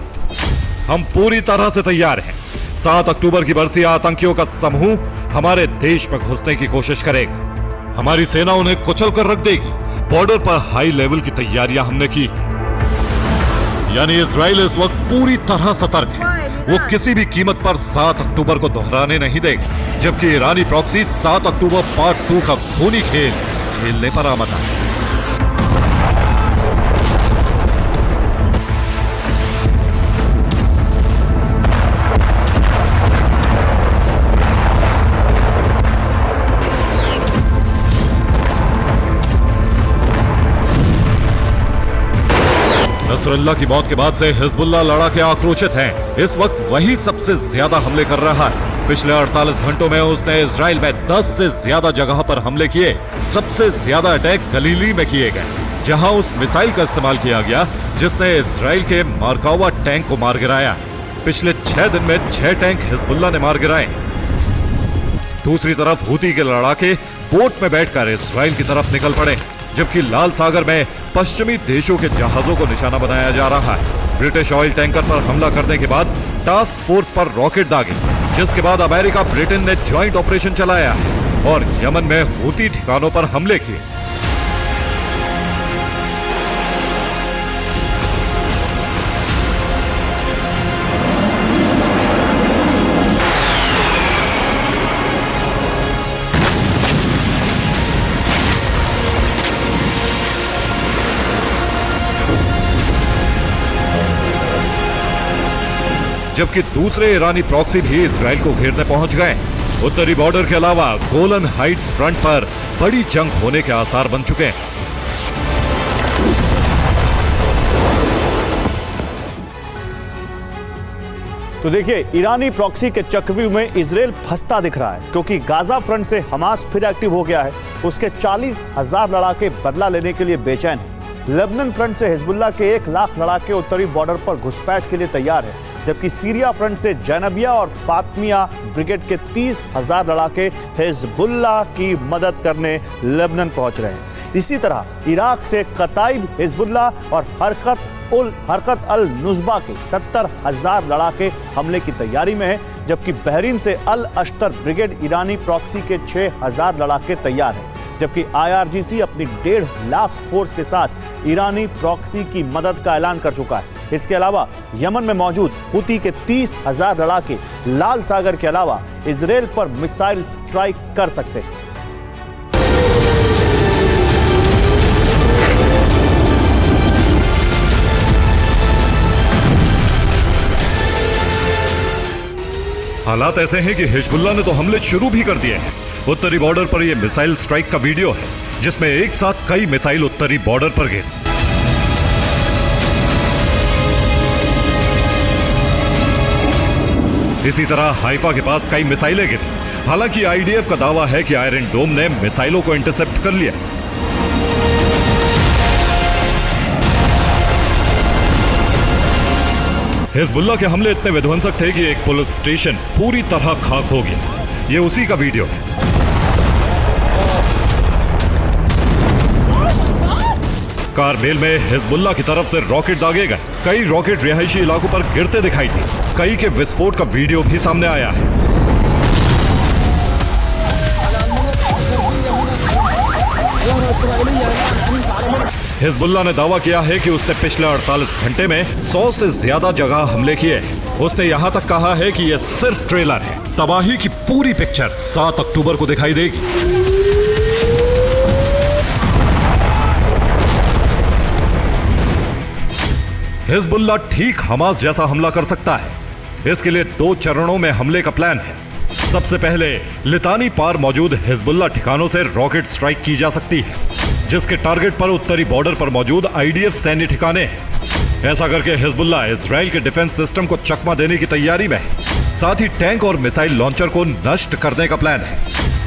हम पूरी तरह से तैयार हैं। 7 अक्टूबर की बरसी आतंकियों का समूह हमारे देश में घुसने की कोशिश करेगा। हमारी सेना उन्हें कुचल कर रख देगी। बॉर्डर पर हाई लेवल की तैयारियां हमने की। यानी इजराइल इस वक्त पूरी तरह सतर्क है। वो किसी भी कीमत पर 7 अक्टूबर को दोहराने नहीं देगा, जबकि ईरानी प्रॉक्सी 7 अक्टूबर पार्ट 2 का खूनी खेल खेलने पर आमदा है। नसरल्लाह की मौत के बाद से हिजबुल्लाह लड़ाके आक्रोशित हैं। इस वक्त वही सबसे ज्यादा हमले कर रहा है। पिछले 48 घंटों में उसने इजराइल में 10 से ज्यादा जगह पर हमले किए। सबसे ज्यादा अटैक गलीली में किए गए, जहां उस मिसाइल का इस्तेमाल किया गया जिसने इजराइल के मार्कावा टैंक को मार गिराया। पिछले 6 दिन में 6 टैंक हिजबुल्लाह ने मार गिराए। दूसरी तरफ हूती के लड़ाके बोट में बैठकर इजराइल की तरफ निकल पड़े, जबकि लाल सागर में पश्चिमी देशों के जहाजों को निशाना बनाया जा रहा है। ब्रिटिश ऑयल टैंकर पर हमला करने के बाद टास्क फोर्स पर रॉकेट दागे, जिसके बाद अमेरिका ब्रिटेन ने ज्वाइंट ऑपरेशन चलाया है और यमन में हूती ठिकानों पर हमले किए। जबकि दूसरे ईरानी प्रॉक्सी भी इजराइल को घेरने पहुंच गए। उत्तरी बॉर्डर के अलावा गोलन हाइट्स फ्रंट पर बड़ी जंग होने के आसार बन चुके हैं। तो देखिए, ईरानी प्रॉक्सी के चक्रव्यूह में इजराइल फंसता दिख रहा है, क्योंकि गाजा फ्रंट से हमास फिर एक्टिव हो गया है। उसके 40,000 लड़ाके बदला लेने के लिए बेचैन है। लेबनान फ्रंट से हिजबुल्लाह के 1 लाख लड़ाके उत्तरी बॉर्डर पर घुसपैठ के लिए तैयार है, जबकि सीरिया फ्रंट से जैनबिया और फातिमिया ब्रिगेड के 30,000 लड़ाके हिजबुल्लाह की मदद करने लेबनान पहुंच रहे हैं। इसी तरह इराक से कताइब हिजबुल्लाह और हरकत अल नुस्बा के 70,000 लड़ाके हमले की तैयारी में है, जबकि बहरीन से अल अश्तर ब्रिगेड ईरानी प्रॉक्सी के 6,000 लड़ाके तैयार है, जबकि IRGC अपनी 1.5 लाख फोर्स के साथ ईरानी प्रॉक्सी की मदद का ऐलान कर चुका है। इसके अलावा यमन में मौजूद हूती के 30,000 लड़ाके लाल सागर के अलावा इजराइल पर मिसाइल स्ट्राइक कर सकते हैं। हालात ऐसे हैं कि हिजबुल्लाह ने तो हमले शुरू भी कर दिए हैं। उत्तरी बॉर्डर पर यह मिसाइल स्ट्राइक का वीडियो है, जिसमें एक साथ कई मिसाइल उत्तरी बॉर्डर पर गिरे। इसी तरह हाइफा के पास कई मिसाइलें गिरी। हालांकि IDF का दावा है कि आयरन डोम ने मिसाइलों को इंटरसेप्ट कर लिया। हिजबुल्लाह के हमले इतने विध्वंसक थे कि एक पुलिस स्टेशन पूरी तरह खाक हो गया। ये उसी का वीडियो है। कारमेल में हिजबुल्लाह की तरफ से रॉकेट दागे गए। कई रॉकेट रिहायशी इलाकों पर गिरते दिखाई दिए। कई के विस्फोट का वीडियो भी सामने आया है। हिजबुल्लाह ने दावा किया है कि उसने पिछले 48 घंटे में 100 से ज्यादा जगह हमले किए। उसने यहां तक कहा है कि यह सिर्फ ट्रेलर है। तबाही की पूरी पिक्चर 7 अक्टूबर को दिखाई देगी। हिजबुल्लाह ठीक हमास जैसा हमला कर सकता है। इसके लिए 2 चरणों में हमले का प्लान है। सबसे पहले लितानी पार मौजूद हिजबुल्लाह ठिकानों से रॉकेट स्ट्राइक की जा सकती है, जिसके टारगेट पर उत्तरी बॉर्डर पर मौजूद IDF सैन्य ठिकाने हैं। ऐसा करके हिजबुल्लाह इजराइल के डिफेंस सिस्टम को चकमा देने की तैयारी में है। साथ ही टैंक और मिसाइल लॉन्चर को नष्ट करने का प्लान है।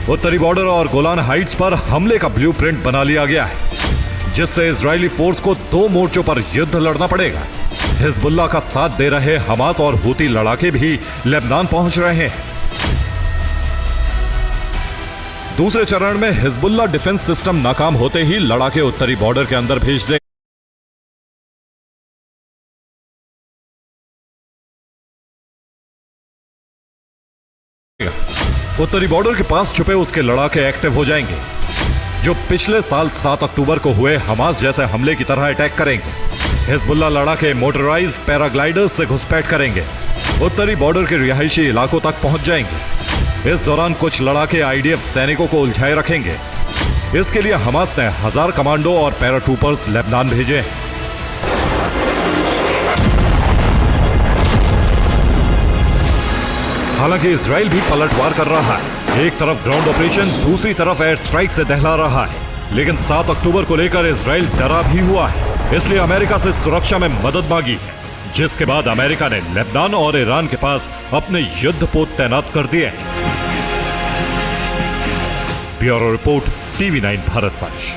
उत्तरी बॉर्डर और गोलान हाइट्स पर हमले का ब्लूप्रिंट बना लिया गया है, जिससे इजरायली फोर्स को 2 मोर्चों पर युद्ध लड़ना पड़ेगा। हिजबुल्लाह का साथ दे रहे हमास और हूती लड़ाके भी लेबनान पहुंच रहे हैं। दूसरे चरण में हिजबुल्लाह डिफेंस सिस्टम नाकाम होते ही लड़ाके उत्तरी बॉर्डर के अंदर भेज दें। उत्तरी बॉर्डर के पास छुपे उसके लड़ाके एक्टिव हो जाएंगे। जो पिछले साल 7 अक्टूबर को हुए हमास जैसे हमले की तरह अटैक करेंगे। हिजबुल्लाह लड़ाके मोटराइज पैराग्लाइडर्स से घुसपैठ करेंगे, उत्तरी बॉर्डर के रिहायशी इलाकों तक पहुंच जाएंगे। इस दौरान कुछ लड़ाके आईडीएफ सैनिकों को उलझाए रखेंगे। इसके लिए हमास ने 1000 कमांडो और पैराट्रूपर्स लेबनान भेजे हैं। हालांकि इजराइल भी पलटवार कर रहा है। एक तरफ ग्राउंड ऑपरेशन, दूसरी तरफ एयर स्ट्राइक से दहला रहा है। लेकिन 7 अक्टूबर को लेकर इजराइल डरा भी हुआ है, इसलिए अमेरिका से सुरक्षा में मदद मांगी है, जिसके बाद अमेरिका ने लेबनान और ईरान के पास अपने युद्धपोत तैनात कर दिए हैं। Bureau report, TV9 Bharatvarsh.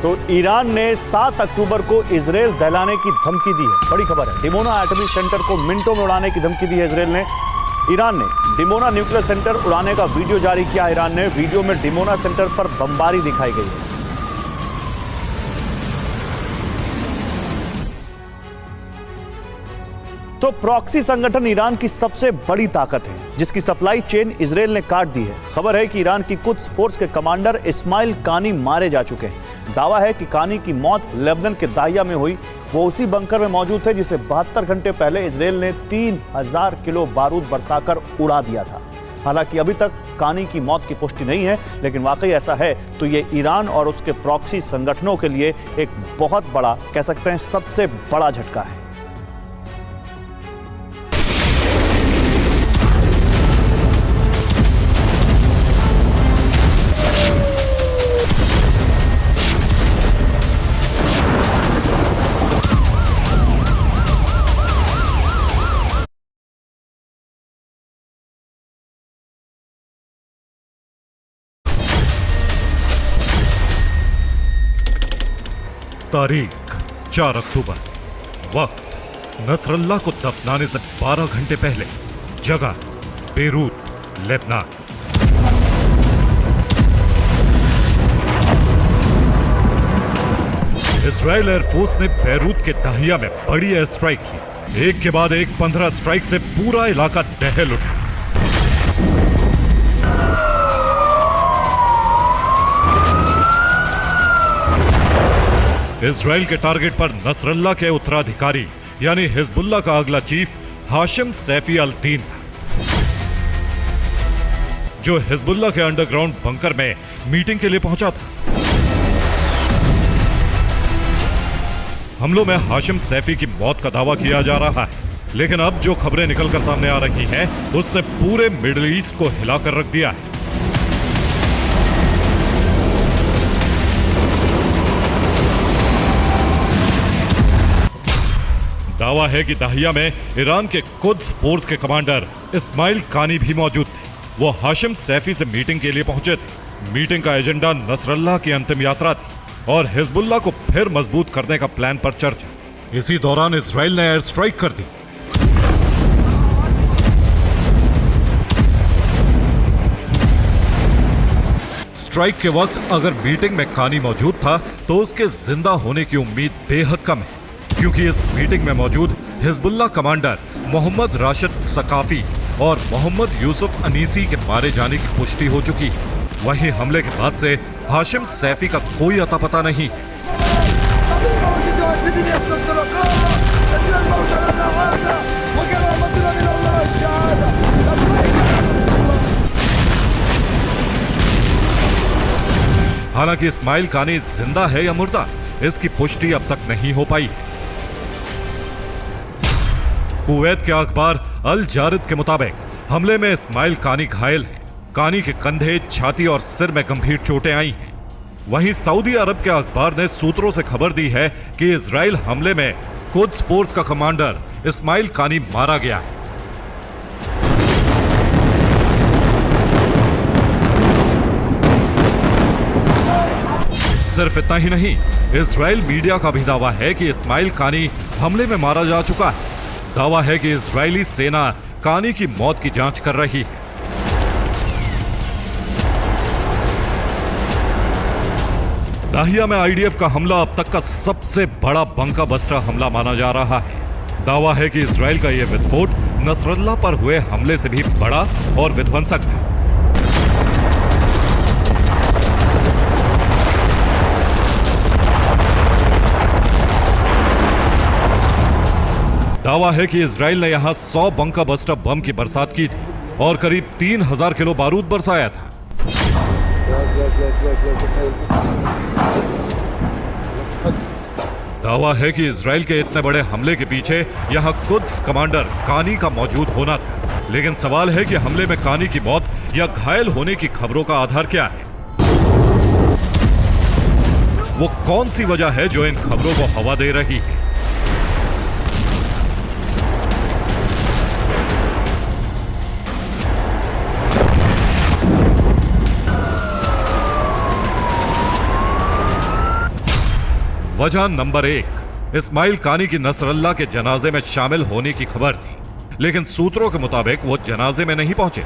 तो ईरान ने 7 अक्टूबर को इजराइल दहलाने की धमकी दी है। बड़ी खबर है, डिमोना एटॉमिक सेंटर को मिनटों में उड़ाने की धमकी दी है इजराइल ने। ईरान ने डिमोना न्यूक्लियर सेंटर उड़ाने का वीडियो जारी किया। ईरान ने वीडियो में डिमोना सेंटर पर बमबारी दिखाई गई है। तो प्रॉक्सी संगठन ईरान की सबसे बड़ी ताकत है, जिसकी सप्लाई चेन इजराइल ने काट दी है। खबर है कि ईरान की कुद्स फोर्स के कमांडर इस्माइल कानी मारे जा चुके हैं। दावा है कि कानी की मौत लेबनान के दाहिया में हुई। वो उसी बंकर में मौजूद थे जिसे 72 घंटे पहले इजराइल ने 3000 किलो बारूद बरसाकर उड़ा दिया था। हालांकि अभी तक कानी की मौत की पुष्टि नहीं है, लेकिन वाकई ऐसा है तो ये ईरान और उसके प्रॉक्सी संगठनों के लिए एक बहुत बड़ा, कह सकते हैं सबसे बड़ा झटका है। तारीख 4 अक्टूबर, वक्त नसरल्लाह को दफनाने से 12 घंटे पहले, जगह बेरूत, लेबनान। इजराइल एयरफोर्स ने बेरूत के दाहिया में बड़ी एयर स्ट्राइक की। एक के बाद एक 15 स्ट्राइक से पूरा इलाका दहल उठा। इजराइल के टारगेट पर नसरल्लाह के उत्तराधिकारी यानी हिजबुल्लाह का अगला चीफ हाशिम सैफी अल दीन था, जो हिजबुल्लाह के अंडरग्राउंड बंकर में मीटिंग के लिए पहुंचा था। हमलों में हाशिम सैफी की मौत का दावा किया जा रहा है, लेकिन अब जो खबरें निकलकर सामने आ रही हैं, उसने पूरे मिडिल ईस्ट को हिलाकर रख दिया है। दावा है कि दाहिया में ईरान के कुद्स फोर्स के कमांडर इस्माइल कानी भी मौजूद थे। वो हाशिम सैफी से मीटिंग के लिए पहुंचे थे। मीटिंग का एजेंडा नसरल्लाह की अंतिम यात्रा थी और हिजबुल्लाह को फिर मजबूत करने का प्लान पर चर्चा। इसी दौरान इजराइल ने एयर स्ट्राइक कर दी। स्ट्राइक के वक्त अगर मीटिंग में कानी मौजूद था तो उसके जिंदा होने की उम्मीद बेहद कम है, क्योंकि इस मीटिंग में मौजूद Hezbollah commander Mohammad Rashid Saqafi और मोहम्मद यूसुफ अनीसी के मारे जाने की पुष्टि हो चुकी है। वहीं हमले के बाद से हाशिम सैफी का कोई अता पता नहीं। हालांकि इस्माइल कानी जिंदा है या मुर्दा, इसकी पुष्टि अब तक नहीं हो पाई। कुवैत के अखबार अल जारिद के मुताबिक हमले में इस्माइल कानी घायल है। कानी के कंधे, छाती और सिर में गंभीर चोटें आई हैं। वहीं सऊदी अरब के अखबार ने सूत्रों से खबर दी है कि इजराइल हमले में कुद्स फोर्स का कमांडर इस्माइल कानी मारा गया है। सिर्फ इतना ही नहीं, इजराइल मीडिया का भी दावा है कि इस्माइल कानी हमले में मारा जा चुका है। दावा है कि इजरायली सेना कानी की मौत की जांच कर रही है। दाहिया में आईडीएफ का हमला अब तक का सबसे बड़ा बंका बस्टर हमला माना जा रहा है। दावा है कि इजराइल का यह विस्फोट नसरल्ला पर हुए हमले से भी बड़ा और विध्वंसक था। दावा है कि इजराइल ने यहां 100 बंकर बस्टर बम की बरसात की थी और करीब 3000 किलो बारूद बरसाया था। दावा है कि इजराइल के इतने बड़े हमले के पीछे यहां कुद्स कमांडर कानी का मौजूद होना था। लेकिन सवाल है कि हमले में कानी की मौत या घायल होने की खबरों का आधार क्या है? वो कौन सी वजह है जो इन खबरों को हवा दे रही है? वजह नंबर 1, इस्माइल कानी की नसरल्ला के जनाजे में शामिल होने की खबर थी, लेकिन सूत्रों के मुताबिक वो जनाजे में नहीं पहुंचे।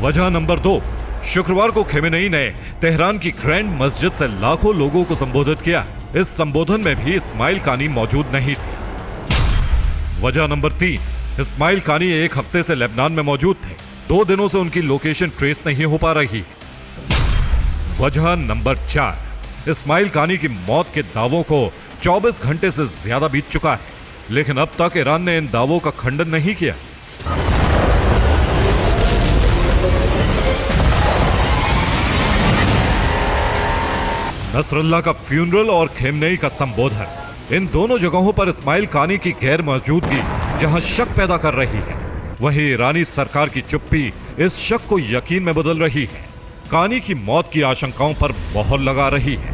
वजह नंबर 2, शुक्रवार को खेमेनेई ने तेहरान की ग्रैंड मस्जिद से लाखों लोगों को संबोधित किया। इस संबोधन में भी इस्माइल कानी मौजूद नहीं थे। वजह नंबर 3, इस्माइल कानी एक हफ्ते से लेबनान में मौजूद थे। 2 दिनों से उनकी लोकेशन ट्रेस नहीं हो पा रही है। वजह नंबर 4, इस्माइल कानी की मौत के दावों को 24 घंटे से ज्यादा बीत चुका है, लेकिन अब तक ईरान ने इन दावों का खंडन नहीं किया। नसरल्ला का फ्यूनरल और खेमनेई का संबोधन, इन दोनों जगहों पर इस्माइल कानी की गैर मौजूदगी जहां शक पैदा कर रही है, वहीं ईरानी सरकार की चुप्पी इस शक को यकीन में बदल रही है। कानी की मौत की आशंकाओं पर मोहर लगा रही है।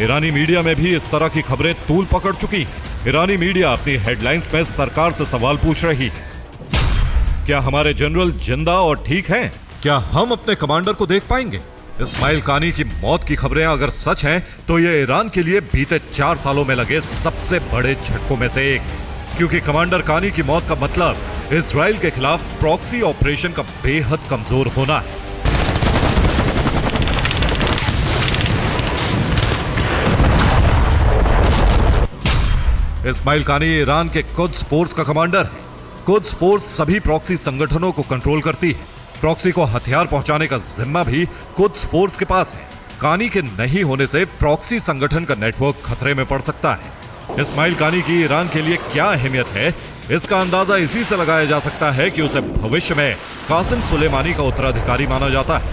ईरानी मीडिया में भी इस तरह की खबरें तूल पकड़ चुकी हैं। ईरानी मीडिया अपनी हेडलाइंस में सरकार से सवाल पूछ रही है, क्या हमारे जनरल जिंदा और ठीक हैं? क्या हम अपने कमांडर को देख पाएंगे? इस्माइल कानी की मौत की खबरें अगर सच हैं, तो ये ईरान के लिए बीते 4 सालों में लगे सबसे बड़े झटकों में से एक, क्योंकि कमांडर कानी की मौत का मतलब इजराइल के खिलाफ प्रॉक्सी ऑपरेशन का बेहद कमजोर होना है। इस्माइल कानी ईरान के कुद्स फोर्स का कमांडर है। कुद्स फोर्स सभी प्रॉक्सी संगठनों को कंट्रोल करती है। प्रॉक्सी को हथियार पहुंचाने का जिम्मा भी कुद्स फोर्स के पास है। कानी के नहीं होने से प्रॉक्सी संगठन का नेटवर्क खतरे में पड़ सकता है। इस्माइल कानी की ईरान के लिए क्या अहमियत है, इसका अंदाजा इसी से लगाया जा सकता है कि उसे भविष्य में कासिम सुलेमानी का उत्तराधिकारी माना जाता है।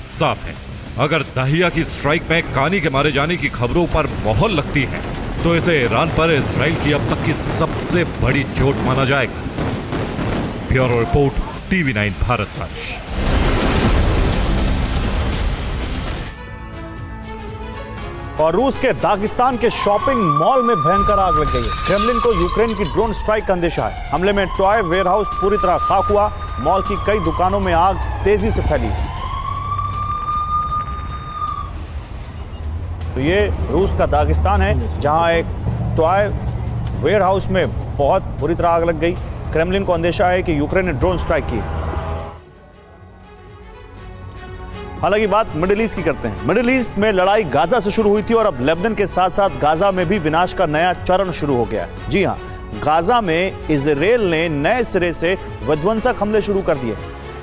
साफ है, अगर दहिया की स्ट्राइक में कानी के मारे जाने की खबरों पर मोहर लगती है, तो इसे ईरान पर इजराइल की अब तक की सबसे बड़ी चोट माना जाएगा। Bureau report, TV9 Bharatvarsh. और रूस के दागिस्तान के शॉपिंग मॉल में भयंकर आग लग गई है। क्रेमलिन को यूक्रेन की ड्रोन स्ट्राइक का अंदेशा है। हमले में टॉय वेयरहाउस पूरी तरह खाक हुआ। मॉल की कई दुकानों में आग तेजी से फैली। तो ये रूस का दागिस्तान है, जहां एक टॉय वेयरहाउस में बहुत बुरी तरह आग लग गई। क्रेमलिन को अंदेशा है कि यूक्रेन ने ड्रोन स्ट्राइक की। हालांकि बात मिडिल ईस्ट की करते हैं। मिडिल ईस्ट में लड़ाई गाजा से शुरू हुई थी और अब लेबनान के साथ साथ गाजा में भी विनाश का नया चरण शुरू हो गया है। जी हां, गाजा में इजराइल ने नए सिरे से विध्वंसक हमले शुरू कर दिए।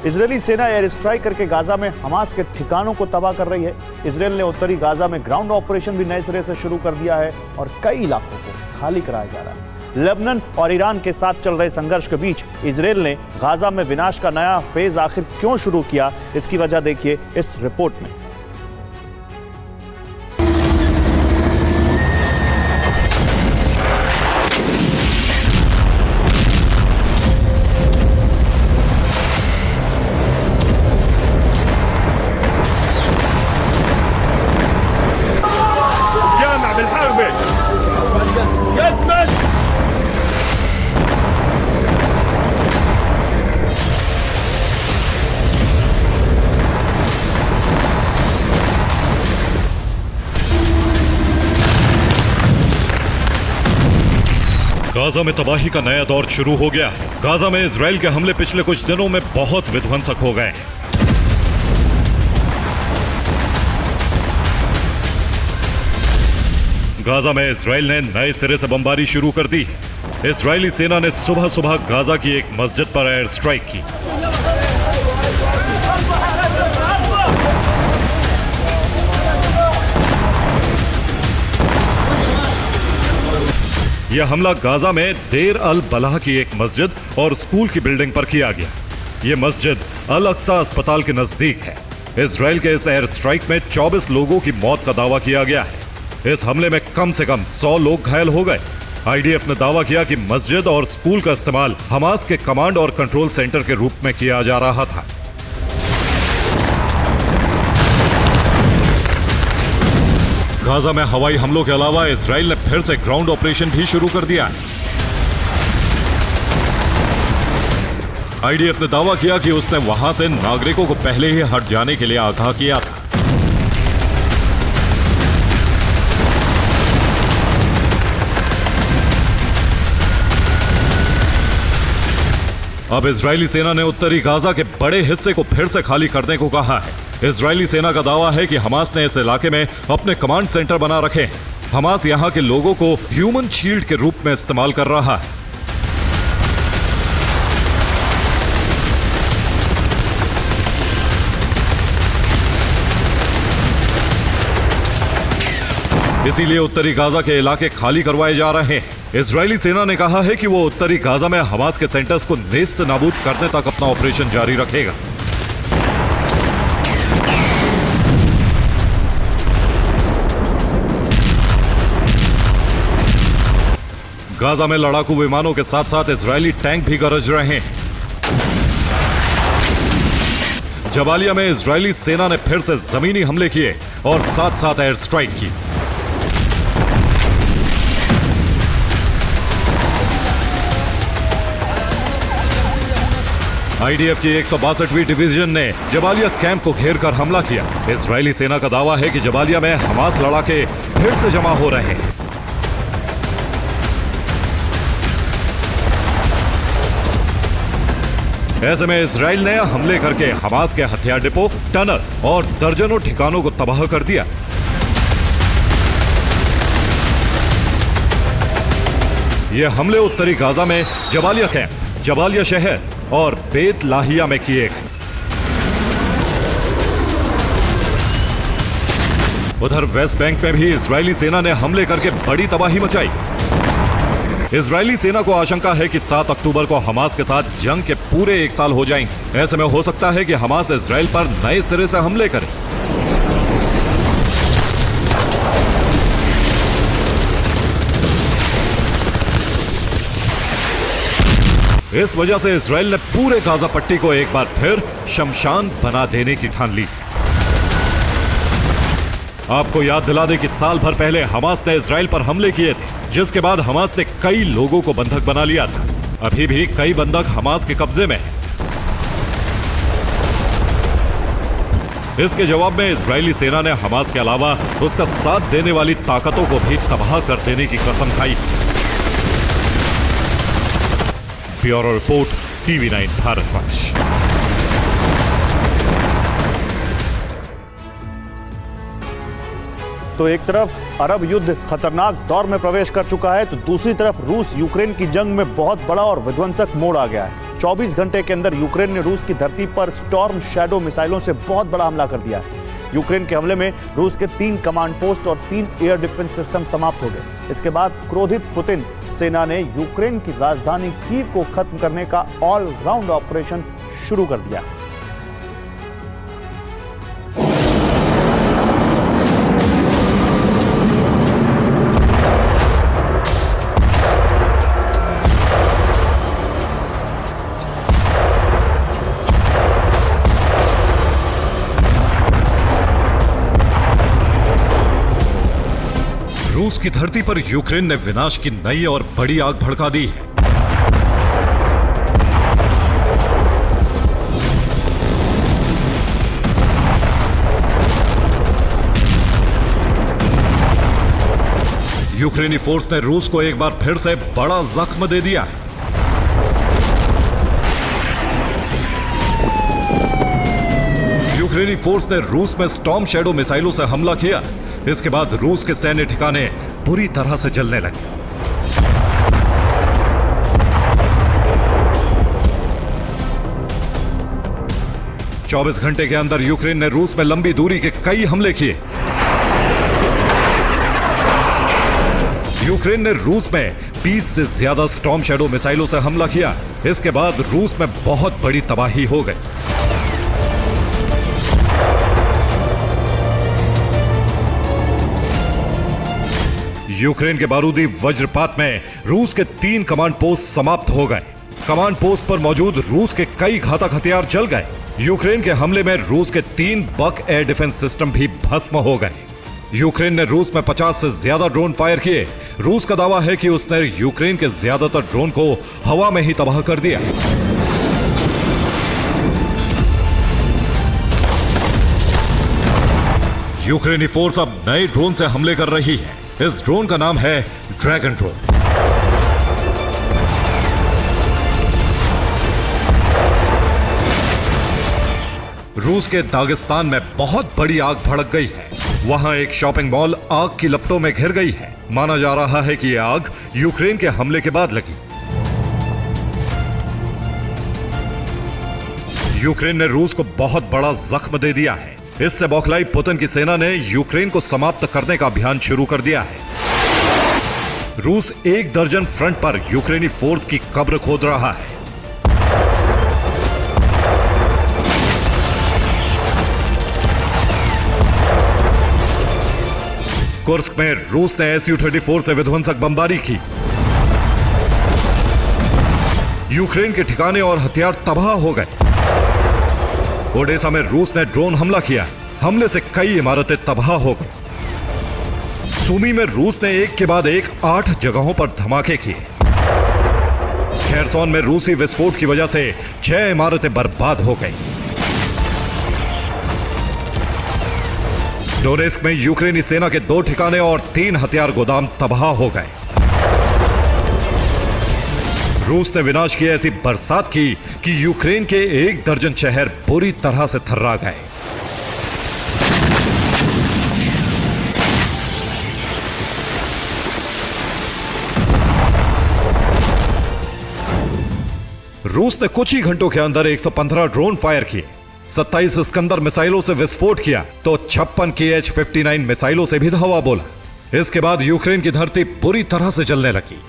इजरायली सेना एयर स्ट्राइक करके गाजा में हमास के ठिकानों को तबाह कर रही है। इजराइल ने उत्तरी गाजा में ग्राउंड ऑपरेशन भी नए सिरे से शुरू कर दिया है और कई इलाकों को खाली कराया जा रहा है। लेबनान और ईरान के साथ चल रहे संघर्ष के बीच इजराइल ने गाजा में विनाश का नया फेज आखिर क्यों शुरू किया, इसकी वजह देखिए इस रिपोर्ट में। गाजा में तबाही का नया दौर शुरू हो गया है। गाजा में इजराइल के हमले पिछले कुछ दिनों में बहुत विध्वंसक हो गए हैं। गाजा में इजराइल ने नए सिरे से बमबारी शुरू कर दी। इजरायली सेना ने सुबह सुबह गाजा की एक मस्जिद पर एयर स्ट्राइक की। यह हमला गाजा में देर अल बलाह की एक मस्जिद और स्कूल की बिल्डिंग पर किया गया। यह मस्जिद अल अक्सा अस्पताल के नजदीक है। इजराइल के इस एयर स्ट्राइक में 24 लोगों की मौत का दावा किया गया है। इस हमले में कम से कम 100 लोग घायल हो गए। आईडीएफ ने दावा किया कि मस्जिद और स्कूल का इस्तेमाल हमास के कमांड और कंट्रोल सेंटर के रूप में किया जा रहा था। गाजा में हवाई हमलों के अलावा इजराइल ने फिर से ग्राउंड ऑपरेशन भी शुरू कर दिया है। आईडीएफ ने दावा किया कि उसने वहां से नागरिकों को पहले ही हट जाने के लिए आगाह किया था। अब इजरायली सेना ने उत्तरी गाजा के बड़े हिस्से को फिर से खाली करने को कहा है। इजरायली सेना का दावा है कि हमास ने इस इलाके में अपने कमांड सेंटर बना रखे हैं। हमास यहां के लोगों को ह्यूमन शील्ड के रूप में इस्तेमाल कर रहा है। इसीलिए उत्तरी गाजा के इलाके खाली करवाए जा रहे हैं। इजरायली सेना ने कहा है कि वो उत्तरी गाजा में हमास के सेंटर्स को नेस्त नाबूद करने तक अपना ऑपरेशन जारी रखेगा। गाजा में लड़ाकू विमानों के साथ साथ इजरायली टैंक भी गरज रहे हैं। जबालिया में इजरायली सेना ने फिर से जमीनी हमले किए और साथ साथ एयर स्ट्राइक की। आईडीएफ की 162वीं डिवीजन ने जबालिया कैंप को घेरकर हमला किया। इजरायली सेना का दावा है कि जबालिया में हमास लड़ाके फिर से जमा हो रहे हैं। ऐसे में इजराइल ने हमले करके हमास के हथियार डिपो, टनल और दर्जनों ठिकानों को तबाह कर दिया। ये हमले उत्तरी गाजा में जबालिया कैंप, जबालिया शहर और बेत लाहिया में किए गए। उधर वेस्ट बैंक में भी इजरायली सेना ने हमले करके बड़ी तबाही मचाई। इजरायली सेना को आशंका है कि 7 अक्टूबर को हमास के साथ जंग के पूरे 1 साल हो जाएंगे। ऐसे में हो सकता है कि हमास इजराइल पर नए सिरे से हमले करे। इस वजह से इजराइल ने पूरे गाजा पट्टी को एक बार फिर शमशान बना देने की ठान ली। आपको याद दिला दें कि साल भर पहले हमास ने इजराइल पर हमले किए थे, जिसके बाद हमास ने कई लोगों को बंधक बना लिया था। अभी भी कई बंधक हमास के कब्जे में हैं। इसके जवाब में इजरायली सेना ने हमास के अलावा उसका साथ देने वाली ताकतों को भी तबाह कर देने की कसम खाई। Bureau report, TV9 Bharatvarsh. तो एक तरफ अरब युद्ध खतरनाक दौर में प्रवेश कर चुका है, तो दूसरी तरफ रूस यूक्रेन की जंग में बहुत बड़ा और विध्वंसक मोड़ आ गया है। 24 घंटे के अंदर यूक्रेन ने रूस की धरती पर स्टॉर्म शैडो मिसाइलों से बहुत बड़ा हमला कर दिया है। यूक्रेन के हमले में रूस के 3 कमांड पोस्ट और 3 एयर डिफेंस सिस्टम समाप्त हो गए। इसके बाद क्रोधित पुतिन सेना ने यूक्रेन की राजधानी कीव को खत्म करने का ऑल राउंड ऑपरेशन शुरू कर दिया। रूस की धरती पर यूक्रेन ने विनाश की नई और बड़ी आग भड़का दी है। यूक्रेनी फोर्स ने रूस को एक बार फिर से बड़ा जख्म दे दिया है। यूक्रेनी फोर्स ने रूस में स्टॉर्म शैडो मिसाइलों से हमला किया। इसके बाद रूस के सैन्य ठिकाने बुरी तरह से जलने लगी। चौबीस घंटे के अंदर यूक्रेन ने रूस में लंबी दूरी के कई हमले किए। यूक्रेन ने रूस में 20 से ज्यादा स्टॉर्म शैडो मिसाइलों से हमला किया। इसके बाद रूस में बहुत बड़ी तबाही हो गई। यूक्रेन के बारूदी वज्रपात में रूस के 3 कमांड पोस्ट समाप्त हो गए। कमांड पोस्ट पर मौजूद रूस के कई घातक हथियार जल गए। यूक्रेन के हमले में रूस के 3 बक एयर डिफेंस सिस्टम भी भस्म हो गए। यूक्रेन ने रूस में 50 से ज्यादा ड्रोन फायर किए। रूस का दावा है कि उसने यूक्रेन के ज्यादातर ड्रोन को हवा में ही तबाह कर दिया। यूक्रेनी फोर्स अब नए ड्रोन से हमले कर रही है। इस ड्रोन का नाम है ड्रैगन ड्रोन। रूस के दागिस्तान में बहुत बड़ी आग भड़क गई है। वहां एक शॉपिंग मॉल आग की लपटों में घिर गई है। माना जा रहा है कि यह आग यूक्रेन के हमले के बाद लगी। यूक्रेन ने रूस को बहुत बड़ा जख्म दे दिया है। इससे बौखलाई पुतिन की सेना ने यूक्रेन को समाप्त करने का अभियान शुरू कर दिया है। रूस 1 दर्जन फ्रंट पर यूक्रेनी फोर्स की कब्र खोद रहा है। कुर्स्क में रूस ने Su-34 से विध्वंसक बमबारी की। यूक्रेन के ठिकाने और हथियार तबाह हो गए। ओडेसा में रूस ने ड्रोन हमला किया। हमले से कई इमारतें तबाह हो गई। सूमी में रूस ने एक के बाद एक 8 जगहों पर धमाके किए। खेरसोन में रूसी विस्फोट की वजह से 6 इमारतें बर्बाद हो गई। डोनेस्क में यूक्रेनी सेना के 2 ठिकाने और 3 हथियार गोदाम तबाह हो गए। रूस ने विनाश की ऐसी बरसात की कि यूक्रेन के 1 दर्जन शहर बुरी तरह से थर्रा गए। रूस ने कुछ ही घंटों के अंदर 115 ड्रोन फायर किए। 27 स्कंदर मिसाइलों से विस्फोट किया तो 56 Kh-59 मिसाइलों से भी धावा बोला। इसके बाद यूक्रेन की धरती बुरी तरह से जलने लगी।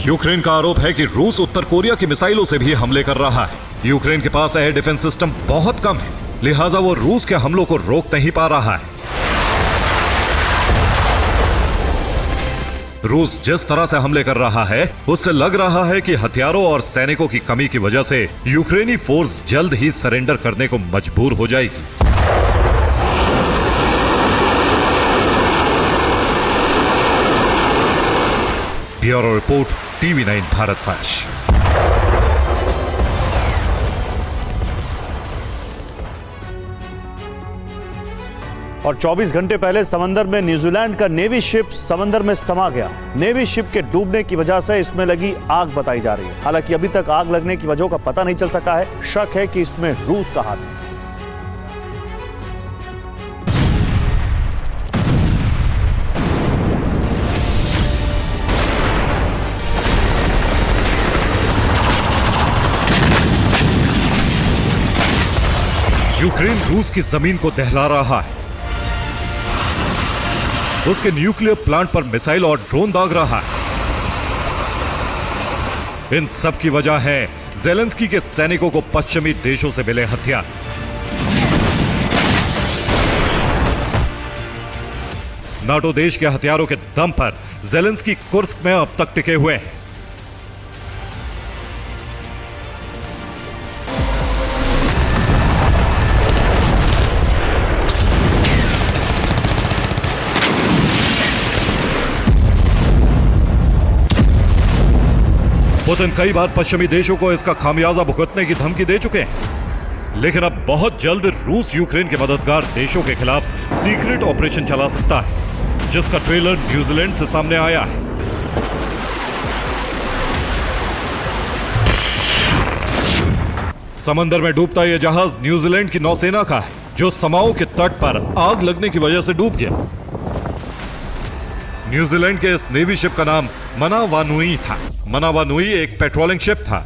यूक्रेन का आरोप है कि रूस उत्तर कोरिया की मिसाइलों से भी हमले कर रहा है। यूक्रेन के पास एयर डिफेंस सिस्टम बहुत कम है, लिहाजा वो रूस के हमलों को रोक नहीं पा रहा है। रूस जिस तरह से हमले कर रहा है उससे लग रहा है कि हथियारों और सैनिकों की कमी की वजह से यूक्रेनी फोर्स जल्द ही सरेंडर करने को मजबूर हो जाएगी। Bureau report, TV9 Bharat flash. और 24 घंटे पहले समंदर में न्यूजीलैंड का नेवी शिप समंदर में समा गया। नेवी शिप के डूबने की वजह से इसमें लगी आग बताई जा रही है। हालांकि अभी तक आग लगने की वजह का पता नहीं चल सका है। शक है कि इसमें रूस का हाथ है। यूक्रेन रूस की जमीन को दहला रहा है। उसके न्यूक्लियर प्लांट पर मिसाइल और ड्रोन दाग रहा है। इन सब की वजह है ज़ेलेंस्की के सैनिकों को पश्चिमी देशों से मिले हथियार। नाटो देश के हथियारों के दम पर ज़ेलेंस्की कुर्स्क में अब तक टिके हुए हैं। पुतिन कई बार पश्चिमी देशों को इसका खामियाजा भुगतने की धमकी दे चुके हैं, लेकिन अब बहुत जल्द रूस यूक्रेन के मददगार देशों के खिलाफ सीक्रेट ऑपरेशन चला सकता है, जिसका ट्रेलर न्यूजीलैंड से सामने आया है। समंदर में डूबता यह जहाज न्यूजीलैंड की नौसेना का है, जो समाओ के तट पर आग लगने की वजह से डूब गया। न्यूजीलैंड के इस नेवी शिप का नाम मनावानुई था। मनावानुई एक पेट्रोलिंग शिप था।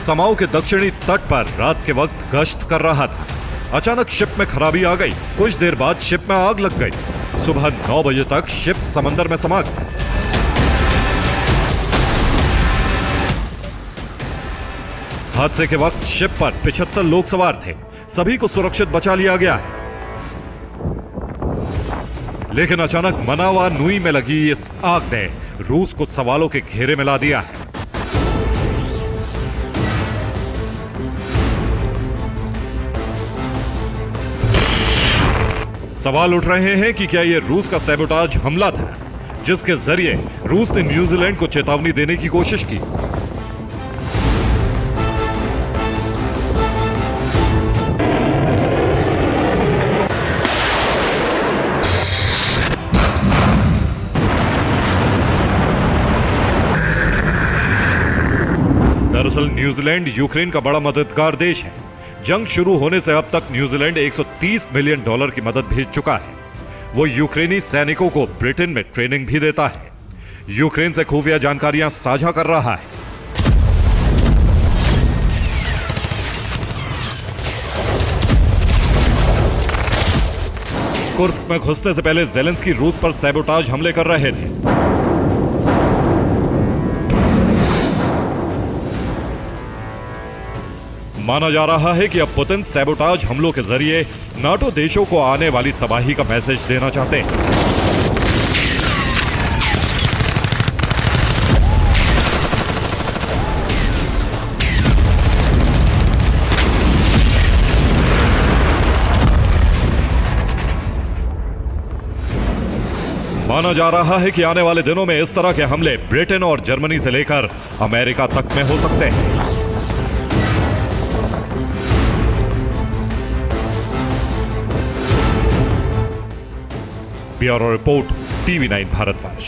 समाओ के दक्षिणी तट पर रात के वक्त गश्त कर रहा था। अचानक शिप में खराबी आ गई। कुछ देर बाद शिप में आग लग गई। सुबह 9 बजे तक शिप समंदर में समा गई। हादसे के वक्त शिप पर 75 लोग सवार थे। सभी को सुरक्षित बचा लिया गया है। लेकिन अचानक मनावानुई में लगी इस आग ने रूस को सवालों के घेरे में ला दिया है। सवाल उठ रहे हैं कि क्या यह रूस का सैबोटाज हमला था, जिसके जरिए रूस ने न्यूजीलैंड को चेतावनी देने की कोशिश की। दरअसल न्यूजीलैंड यूक्रेन का बड़ा मददगार देश है। जंग शुरू होने से अब तक न्यूजीलैंड $130 मिलियन की मदद भेज चुका है। वो यूक्रेनी सैनिकों को ब्रिटेन में ट्रेनिंग भी देता है। यूक्रेन से खुफिया जानकारियां साझा कर रहा है। कुर्स्क में घुसने से पहले ज़ेलेंस्की रूस पर सैबोटाज हमले कर रहे थे। माना जा रहा है कि अब पुतिन सैबोटाज हमलों के जरिए नाटो देशों को आने वाली तबाही का मैसेज देना चाहते हैं। माना जा रहा है कि आने वाले दिनों में इस तरह के हमले ब्रिटेन और जर्मनी से लेकर अमेरिका तक में हो सकते हैं। Bureau report, TV9 Bharatvarsh.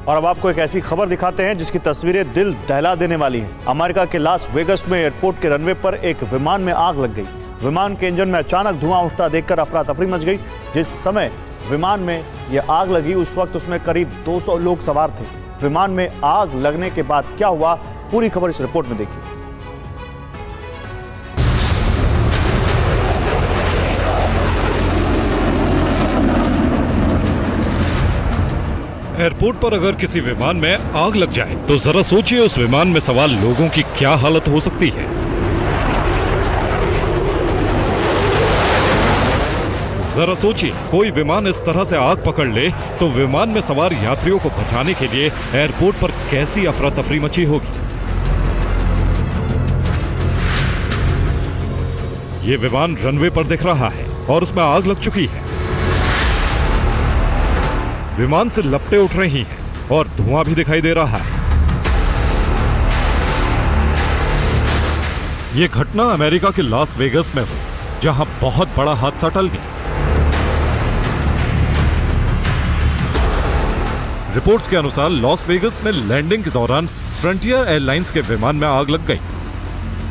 और अब आपको एक ऐसी खबर दिखाते हैं जिसकी तस्वीरें दिल दहला देने वाली हैं। अमेरिका के लास वेगस में एयरपोर्ट के रनवे पर एक विमान में आग लग गई। विमान के इंजन में अचानक धुआं उठता देखकर अफरा तफरी मच गई। जिस समय विमान में यह आग लगी उस वक्त उसमें करीब 200 लोग सवार थे। विमान में आग लगने के बाद क्या हुआ, पूरी खबर इस रिपोर्ट में देखिए। एयरपोर्ट पर अगर किसी विमान में आग लग जाए तो जरा सोचिए उस विमान में सवार लोगों की क्या हालत हो सकती है। जरा सोचिए कोई विमान इस तरह से आग पकड़ ले तो विमान में सवार यात्रियों को बचाने के लिए एयरपोर्ट पर कैसी अफरा तफरी मची होगी। ये विमान रनवे पर दिख रहा है और उसमें आग लग चुकी है। विमान से लपटें उठ रही हैं और धुआं भी दिखाई दे रहा है। यह घटना अमेरिका के लास वेगस में हुई, जहां बहुत बड़ा हादसा टल गया। रिपोर्ट्स के अनुसार लॉस वेगस में लैंडिंग के दौरान फ्रंटियर एयरलाइंस के विमान में आग लग गई।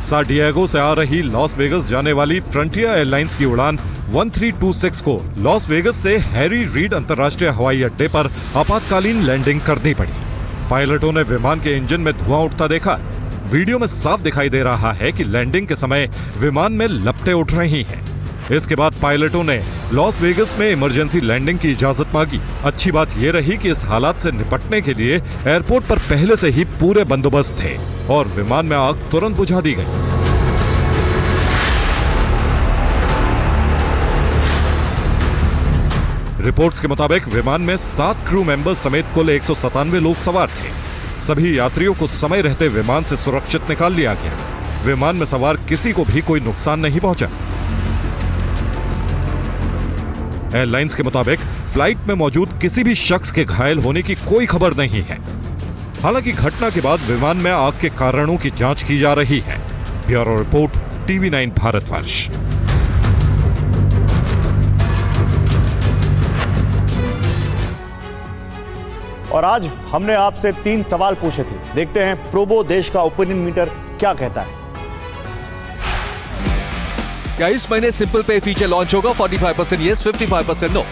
सान डिएगो से आ रही लॉस वेगस जाने वाली फ्रंटियर एयरलाइंस की उड़ान 1326 को लॉस वेगस से हैरी रीड अंतर्राष्ट्रीय हवाई अड्डे पर आपातकालीन लैंडिंग करनी पड़ी। पायलटों ने विमान के इंजन में धुआं उठता देखा। वीडियो में साफ दिखाई दे रहा है कि लैंडिंग के समय विमान में लपटें उठ रही हैं। इसके बाद पायलटों ने लॉस वेगस में इमरजेंसी लैंडिंग की इजाजत मांगी। अच्छी बात यह रही कि इस हालात से निपटने के लिए एयरपोर्ट पर पहले से ही पूरे बंदोबस्त थे और विमान में आग तुरंत बुझा दी गई। रिपोर्ट्स के मुताबिक विमान में 7 क्रू मेंबर्स समेत कुल 197 लोग सवार थे। सभी यात्रियों को समय रहते विमान से सुरक्षित निकाल लिया गया। विमान में सवार किसी को भी कोई नुकसान नहीं पहुंचा। एयरलाइंस के मुताबिक फ्लाइट में मौजूद किसी भी शख्स के घायल होने की कोई खबर नहीं है। हालांकि घटना के बाद विमान में आग के कारणों की जांच की जा रही है। Bureau report, TV9 Bharatvarsh. और आज हमने आपसे 3 सवाल पूछे थे। देखते हैं प्रोबो देश का ओपिनियन मीटर क्या कहता है। क्या इस महीने सिंपल पे फीचर लॉन्च होगा? 45% यस, 55% नो।